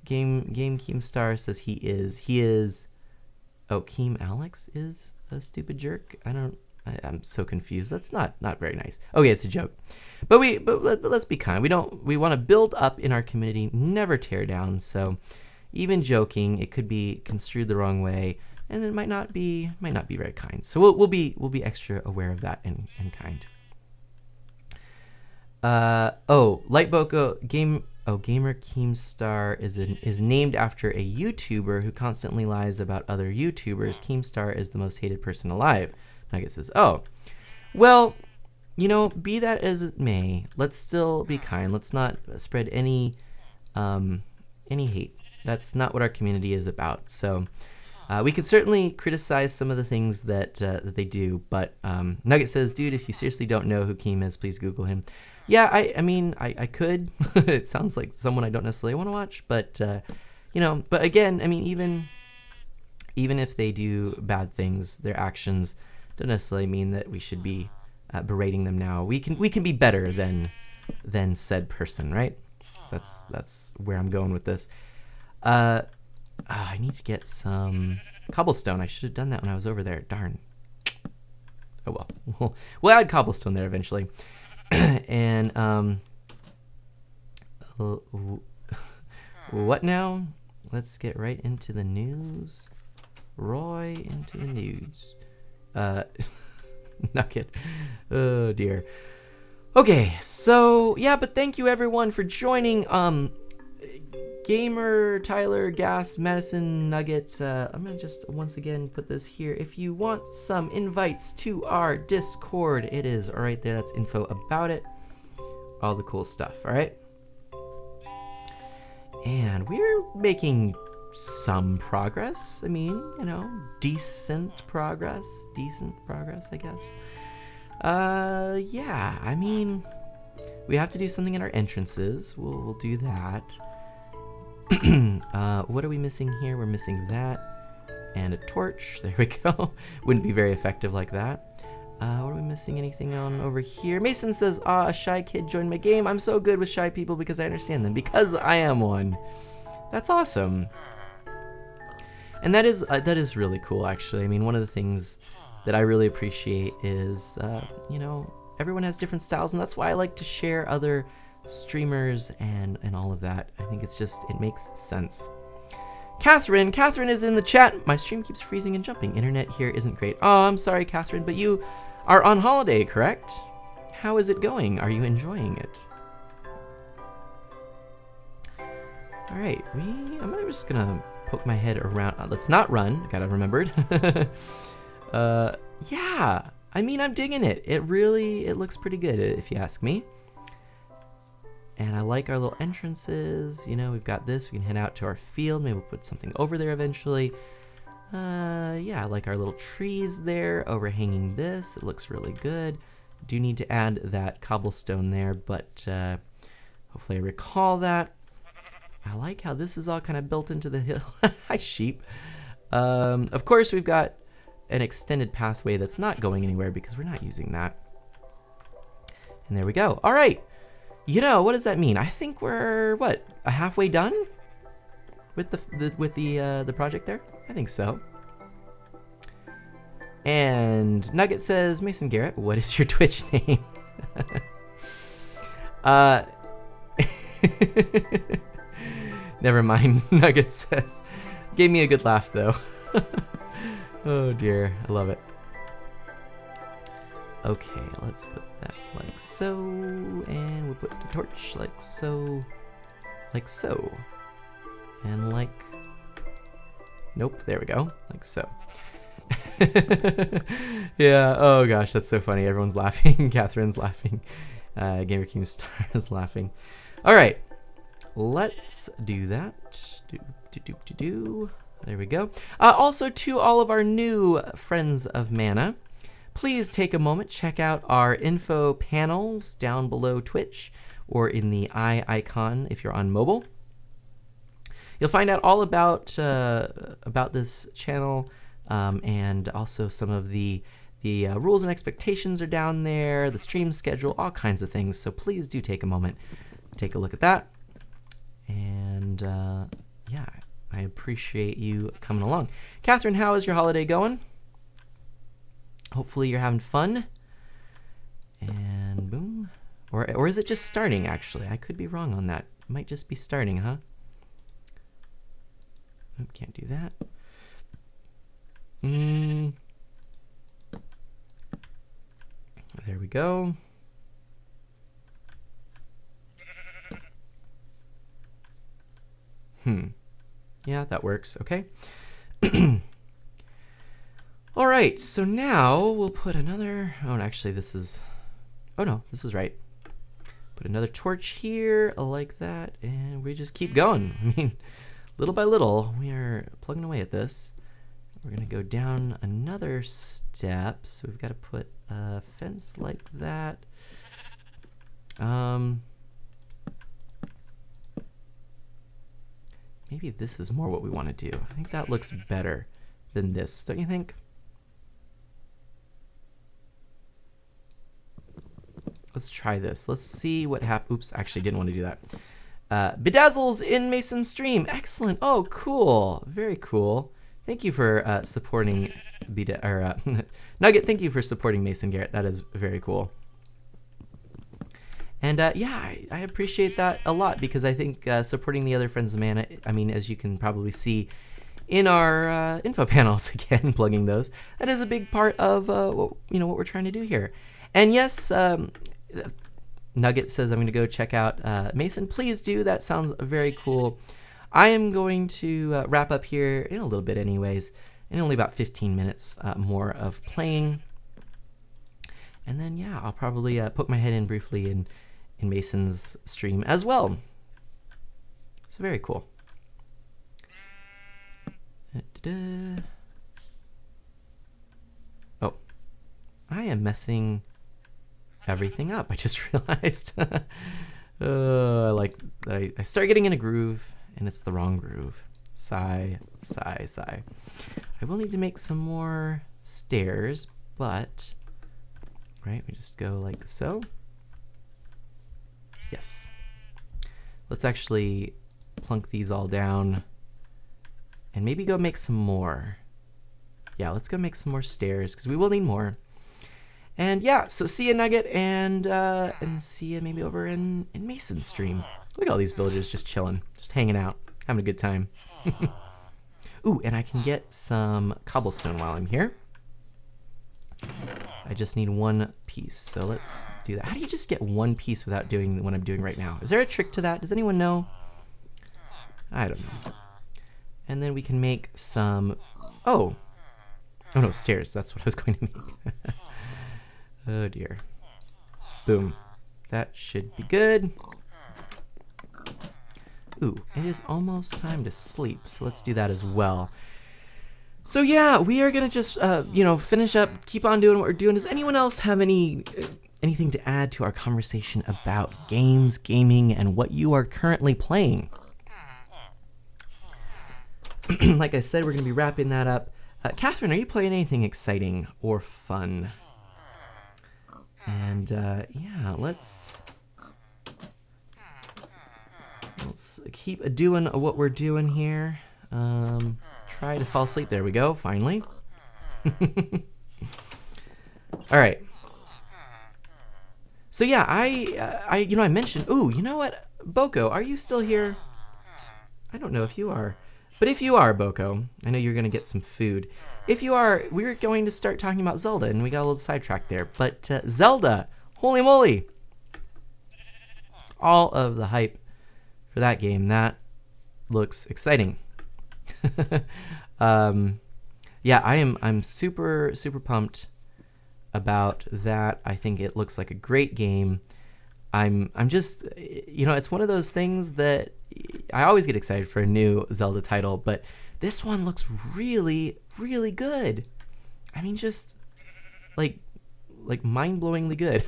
Game Keemstar says he is. Oh, Keem Alex is a stupid jerk. I'm so confused. That's not very nice. Okay, it's a joke. But let's be kind. We want to build up in our community, never tear down. So even joking, it could be construed the wrong way, and it might not be very kind. So we'll be extra aware of that and kind. Gamer Keemstar is named after a YouTuber who constantly lies about other YouTubers. Keemstar is the most hated person alive. Nugget says, oh, well, be that as it may, let's still be kind. Let's not spread any hate. That's not what our community is about. So we could certainly criticize some of the things that they do, but Nugget says, dude, if you seriously don't know who Keem is, please Google him. Yeah, I mean, I could. It sounds like someone I don't necessarily want to watch, but, but again, I mean, even if they do bad things, their actions don't necessarily mean that we should be berating them now. We can be better than said person, right? So that's where I'm going with this. I need to get some cobblestone. I should have done that when I was over there. Darn. Oh well. We'll add cobblestone there eventually. And what now? Let's get right into the news. Roy into the news. Nugget. Oh dear. Okay, so yeah, but thank you everyone for joining. Gamer, Tyler, Gas, Madison, Nuggets. I'm gonna just once again put this here. If you want some invites to our Discord, it is right there. That's info about it. All the cool stuff, all right? And we're making some progress. I mean, decent progress, I guess. Yeah, I mean, we have to do something in our entrances. We'll do that. What are we missing here? We're missing that and a torch. There we go. Wouldn't be very effective like that. What are we missing? Anything on over here? Mason says, a shy kid joined my game. I'm so good with shy people because I understand them, because I am one. That's awesome. And that is really cool, actually. I mean, one of the things that I really appreciate is, everyone has different styles, and that's why I like to share other streamers and all of that. I think it makes sense. Catherine is in the chat. My stream keeps freezing and jumping. Internet here isn't great. Oh, I'm sorry, Catherine, but you are on holiday, correct? How is it going? Are you enjoying it? All right, I'm just gonna poke my head around. Let's not run. Gotta remembered. Yeah, I mean, I'm digging it. It looks pretty good, if you ask me. And I like our little entrances. We've got this. We can head out to our field. Maybe we'll put something over there eventually. Yeah, I like our little trees there overhanging this. It looks really good. Do need to add that cobblestone there, but hopefully I recall that. I like how this is all kind of built into the hill. Hi, sheep. Of course, we've got an extended pathway that's not going anywhere because we're not using that. And there we go. All right. What does that mean? I think we're halfway done with the project there. I think so. And Nugget says, Mason Garrett, what is your Twitch name? Never mind. Nugget says, gave me a good laugh though. Oh dear, I love it. Okay, let's put that like so, and we'll put the torch like so, and nope, there we go, like so. Yeah, oh gosh, that's so funny. Everyone's laughing. Catherine's laughing. Gamer King Star is laughing. All right, let's do that. There we go. Also, to all of our new friends of Mana, please take a moment, check out our info panels down below Twitch or in the eye icon if you're on mobile. You'll find out all about this channel, and also some of the rules and expectations are down there, the stream schedule, all kinds of things. So please do take a moment, take a look at that. And yeah, I appreciate you coming along. Catherine, how is your holiday going? Hopefully you're having fun. And boom. Or is it just starting, actually? I could be wrong on that. It might just be starting, huh? Oop, can't do that. There we go. Yeah, that works. Okay. All right, so now we'll put another... Oh, actually, this is... Oh, no, this is right. Put another torch here like that, and we just keep going. I mean, little by little, we are plugging away at this. We're going to go down another step. So we've got to put a fence like that. Maybe this is more what we want to do. I think that looks better than this, don't you think? Let's try this. Let's see what happens. Oops, actually didn't want to do that. Bedazzles in Mason's stream. Excellent. Oh, cool. Very cool. Thank you for supporting Nugget. Thank you for supporting Mason Garrett. That is very cool. And yeah, I appreciate that a lot because I think supporting the other Friends of Mana, I mean, as you can probably see in our info panels, again, plugging those, that is a big part of what we're trying to do here. And yes, Nugget says I'm going to go check out Mason. Please do. That sounds very cool. I am going to wrap up here in a little bit anyways, in only about 15 minutes more of playing. And then, yeah, I'll probably poke my head in briefly in Mason's stream as well. It's very cool. Oh, I am messing everything up. I just realized. I start getting in a groove, and it's the wrong groove. Sigh, sigh, sigh. I will need to make some more stairs, but right, we just go like so. Yes. Let's actually plunk these all down and maybe go make some more. Yeah, let's go make some more stairs because we will need more. And yeah, so see ya, Nugget, and see ya maybe over in Mason's stream. Look at all these villagers just chilling, just hanging out, having a good time. Ooh, and I can get some cobblestone while I'm here. I just need one piece, so let's do that. How do you just get one piece without doing what I'm doing right now? Is there a trick to that? Does anyone know? I don't know. And then we can make some... Oh no, stairs. That's what I was going to make. Oh dear. Boom. That should be good. Ooh, it is almost time to sleep, so let's do that as well. So yeah, we are gonna just finish up, keep on doing what we're doing. Does anyone else have anything to add to our conversation about games, gaming, and what you are currently playing? Like I said, we're gonna be wrapping that up. Catherine, are you playing anything exciting or fun? And yeah, let's keep doing what we're doing here. Try to fall asleep. There we go, finally. All right. So yeah, I mentioned, ooh, you know what? Boko, are you still here? I don't know if you are. But if you are, Boko, I know you're going to get some food. If you are, we're going to start talking about Zelda, and we got a little sidetracked there. But Zelda, holy moly. All of the hype for that game. That looks exciting. Yeah, I'm super pumped about that. I think it looks like a great game. I'm just, it's one of those things that I always get excited for a new Zelda title, but this one looks really good. I mean, just like mind-blowingly good.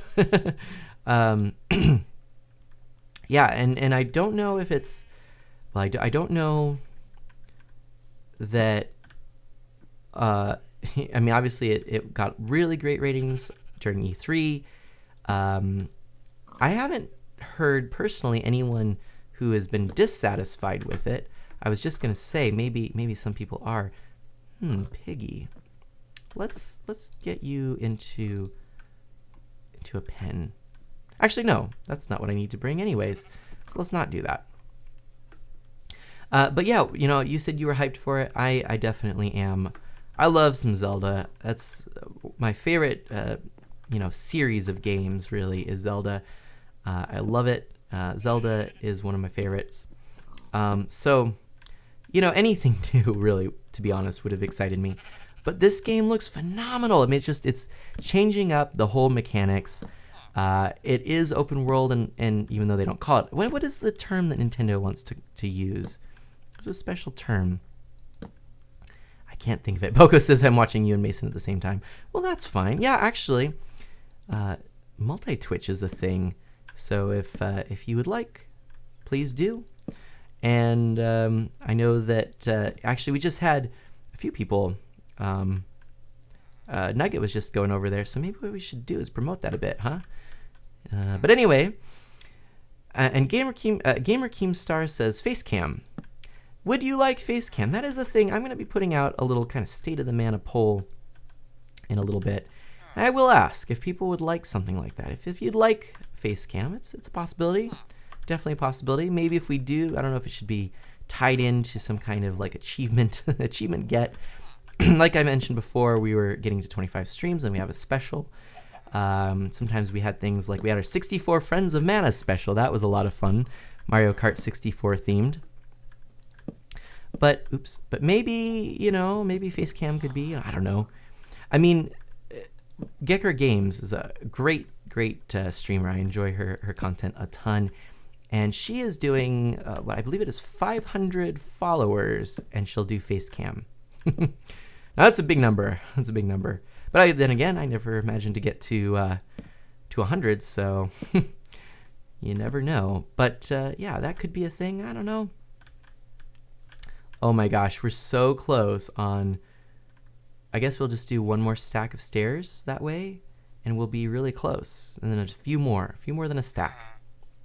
Yeah, and I don't know if it's, well, I don't know that, I mean, obviously it got really great ratings during E3. I haven't heard personally anyone who has been dissatisfied with it. I was just gonna say maybe some people are. Piggy, let's get you into a pen. Actually, no, that's not what I need to bring anyways. So let's not do that. But yeah, you said you were hyped for it. I definitely am. I love some Zelda. That's my favorite, series of games. Really, is Zelda. I love it. Zelda is one of my favorites. So, anything new, really, to be honest, would have excited me. But this game looks phenomenal. I mean, it's changing up the whole mechanics. It is open world, and even though they don't call it, what is the term that Nintendo wants to use? There's a special term. I can't think of it. Boko says I'm watching you and Mason at the same time. Well, that's fine. Yeah, actually, multi-Twitch is a thing. So if you would like, please do. And I know that actually we just had a few people. Nugget was just going over there, so maybe what we should do is promote that a bit, huh? But anyway, and Gamer Keemstar says Facecam. Would you like Facecam? That is a thing. I'm going to be putting out a little kind of state of the mana poll in a little bit. I will ask if people would like something like that. If you'd like Facecam, it's a possibility. Definitely a possibility. Maybe if we do, I don't know if it should be tied into some kind of like achievement get. Like I mentioned before, we were getting to 25 streams and we have a special. Sometimes we had things like we had our 64 Friends of Mana special. That was a lot of fun. Mario Kart 64 themed. But maybe, maybe Facecam could be, I don't know. I mean, Gecker Games is a great streamer. I enjoy her content a ton. And she is doing, what I believe it is 500 followers, and she'll do Facecam. Now that's a big number. That's a big number. But then again, I never imagined to get to 100, so you never know. But yeah, that could be a thing. I don't know. Oh my gosh, we're so close on... I guess we'll just do one more stack of stairs that way, and we'll be really close. And then a few more than a stack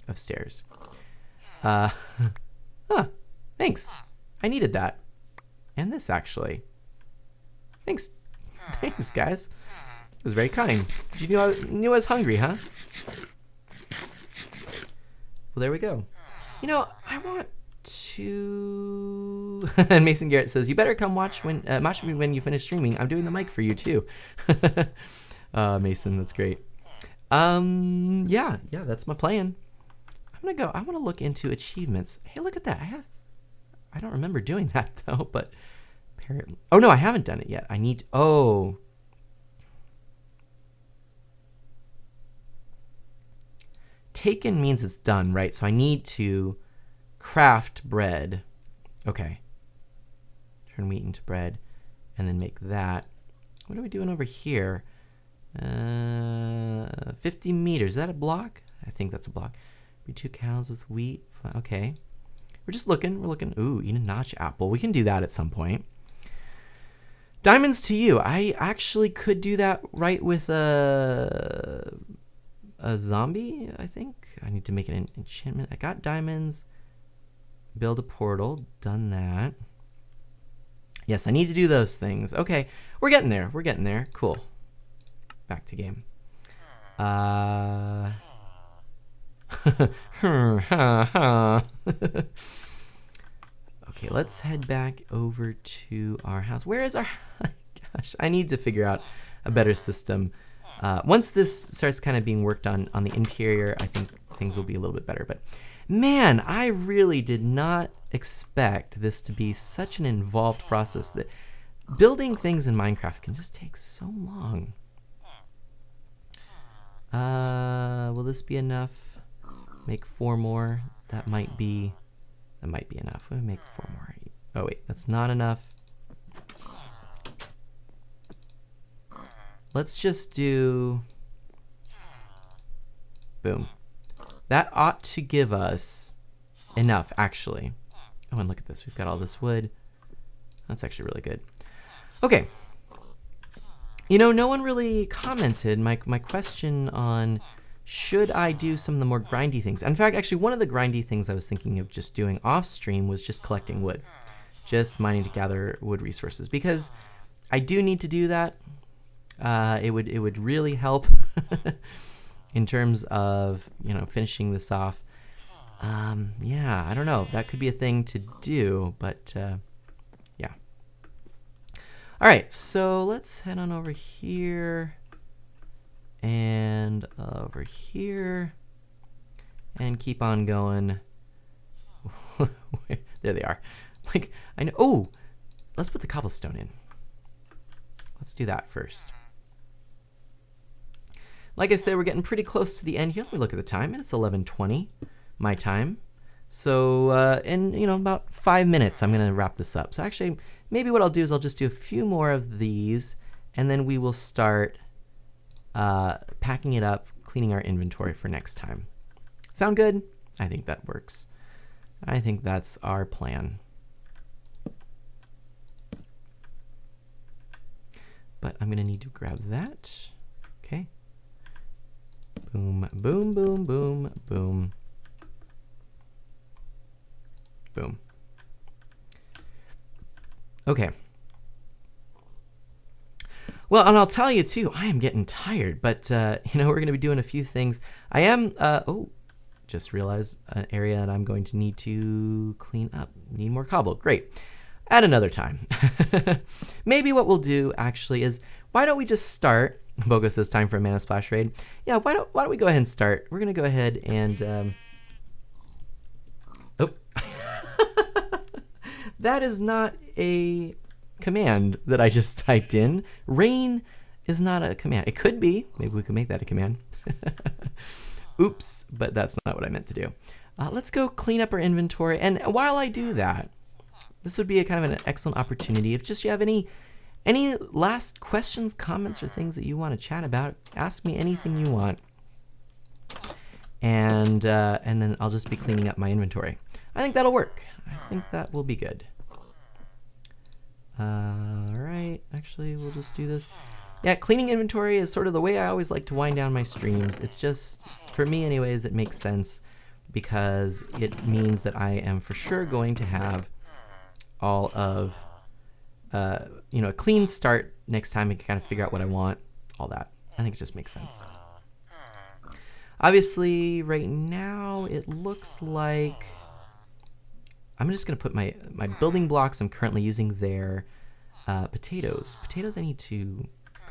of stairs. Thanks. I needed that. And this, actually. Thanks, guys. It was very kind. You knew I was hungry, huh? Well, there we go. I want to... And Mason Garrett says, you better come watch me when you finish streaming. I'm doing the mic for you, too. Mason, that's great. Yeah, that's my plan. I want to look into achievements. Hey, look at that. I don't remember doing that, though, but... Oh, no, I haven't done it yet. I need... Oh. Taken means it's done, right? So I need to craft bread. Okay. Turn wheat into bread. And then make that. What are we doing over here? 50 meters. Is that a block? I think that's a block. Be 2 cows with wheat. Okay. We're just looking. We're looking. Ooh, eat a notch apple. We can do that at some point. Diamonds to you. I actually could do that right with a zombie, I think. I need to make an enchantment. I got diamonds. Build a portal. Done that. Yes, I need to do those things. Okay, we're getting there. We're getting there. Cool. Back to game. Okay, let's head back over to our house. Where is our... Gosh, I need to figure out a better system. Once this starts kind of being worked on the interior, I think things will be a little bit better. But man, I really did not expect this to be such an involved process. That building things in Minecraft can just take so long. Will this be enough? Make 4 more. That might be enough. We'll make 4 more. Oh wait, that's not enough. Let's just do... Boom. That ought to give us enough, actually. Oh, and look at this. We've got all this wood. That's actually really good. Okay. No one really commented my question on should I do some of the more grindy things. In fact, actually, one of the grindy things I was thinking of just doing off stream was just collecting wood. Just mining to gather wood resources. Because I do need to do that. It would really help in terms of finishing this off. Yeah, I don't know. That could be a thing to do, but yeah. All right, so let's head on over here and over here and keep on going. There they are. Like I know. Oh, let's put the cobblestone in. Let's do that first. Like I said, we're getting pretty close to the end here. Let me look at the time. It's 11:20 my time. So in about 5 minutes, I'm gonna wrap this up. So actually, maybe what I'll do is I'll just do a few more of these, and then we will start packing it up, cleaning our inventory for next time. Sound good? I think that works. I think that's our plan. But I'm gonna need to grab that. Okay. Boom, boom, boom, boom, boom. Boom. Okay. Well, and I'll tell you too, I am getting tired, but we're going to be doing a few things. I am, just realized an area that I'm going to need to clean up. Need more cobble. Great. At another time. Maybe what we'll do actually is, why don't we just start? Bogo says time for a mana splash raid. Yeah, why don't we go ahead and start? We're going to go ahead and, oh. That is not a command that I just typed in. Rain is not a command. It could be. Maybe we could make that a command. Oops, but that's not what I meant to do. Let's go clean up our inventory. And while I do that, this would be a kind of an excellent opportunity. If just you have any last questions, comments, or things that you want to chat about, ask me anything you want. And then I'll just be cleaning up my inventory. I think that'll work. I think that will be good. Alright, actually we'll just do this. Yeah, cleaning inventory is sort of the way I always like to wind down my streams. It's just, for me anyways, it makes sense because it means that I am for sure going to have all of, a clean start next time and kind of figure out what I want, all that. I think it just makes sense. Obviously, right now, it looks like I'm just going to put my building blocks I'm currently using there. Potatoes. Potatoes I need to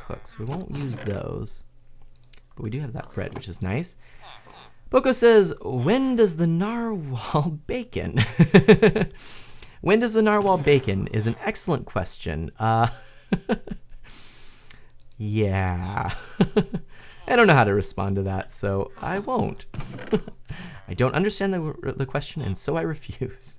cook, so we won't use those. But we do have that bread, which is nice. Boko says, when does the narwhal bacon? When does the narwhal bacon is an excellent question. Yeah. I don't know how to respond to that, so I won't. I don't understand the question, and so I refuse.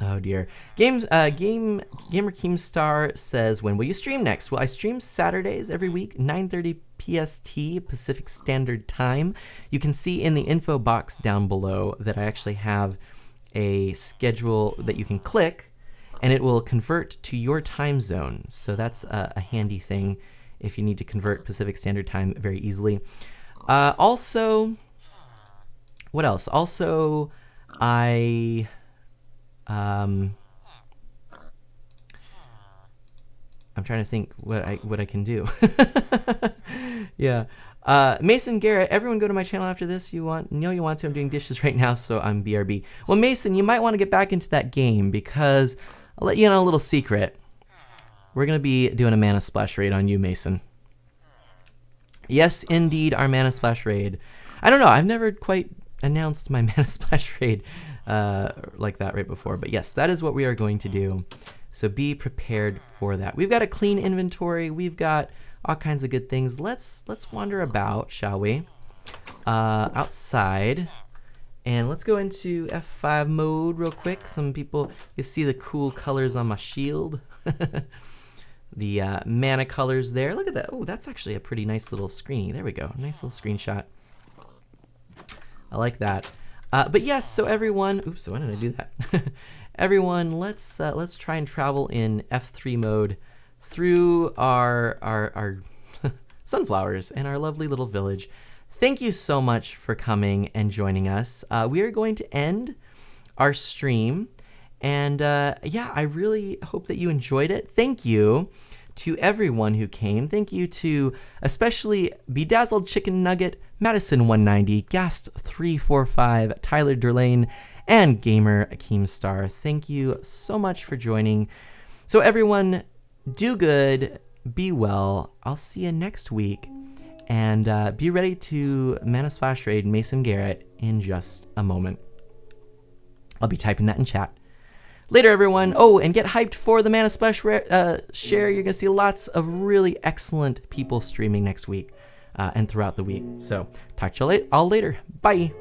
Oh dear. Gamer Keemstar says, when will you stream next? Well, I stream Saturdays every week, 9:30 PST, Pacific Standard Time. You can see in the info box down below that I actually have a schedule that you can click, and it will convert to your time zone. So that's a handy thing if you need to convert Pacific Standard Time very easily. Also, what else? Also, I'm trying to think what I can do. Yeah. Mason Garrett, everyone go to my channel after this. You want to. I'm doing dishes right now, so I'm BRB. Well, Mason, you might want to get back into that game because I'll let you in on a little secret. We're going to be doing a Mana Splash raid on you, Mason. Yes, indeed, our Mana Splash raid. I don't know. I've never quite announced my Mana Splash raid like that right before. But yes, that is what we are going to do. So be prepared for that. We've got a clean inventory. We've got all kinds of good things. Let's wander about, shall we? Outside. And let's go into F5 mode real quick. Some people, you see the cool colors on my shield. The mana colors there. Look at that. Oh, that's actually a pretty nice little screeny. There we go. Nice little screenshot. I like that. But yes, so everyone, oops, why did I do that? Everyone, let's try and travel in F3 mode through our sunflowers and our lovely little village. Thank you so much for coming and joining us. We are going to end our stream, and yeah, I really hope that you enjoyed it. Thank you to everyone who came. Thank you to especially Bedazzled Chicken Nugget, Madison190, Gast345, Tyler Derlane, and Gamer Keemstar. Thank you so much for joining. So everyone, do good, be well. I'll see you next week, and be ready to Mana Splash raid Mason Garrett in just a moment. I'll be typing that in chat. Later, everyone. Oh, and get hyped for the Mana Splash share. You're going to see lots of really excellent people streaming next week and throughout the week. So talk to you all later. Bye.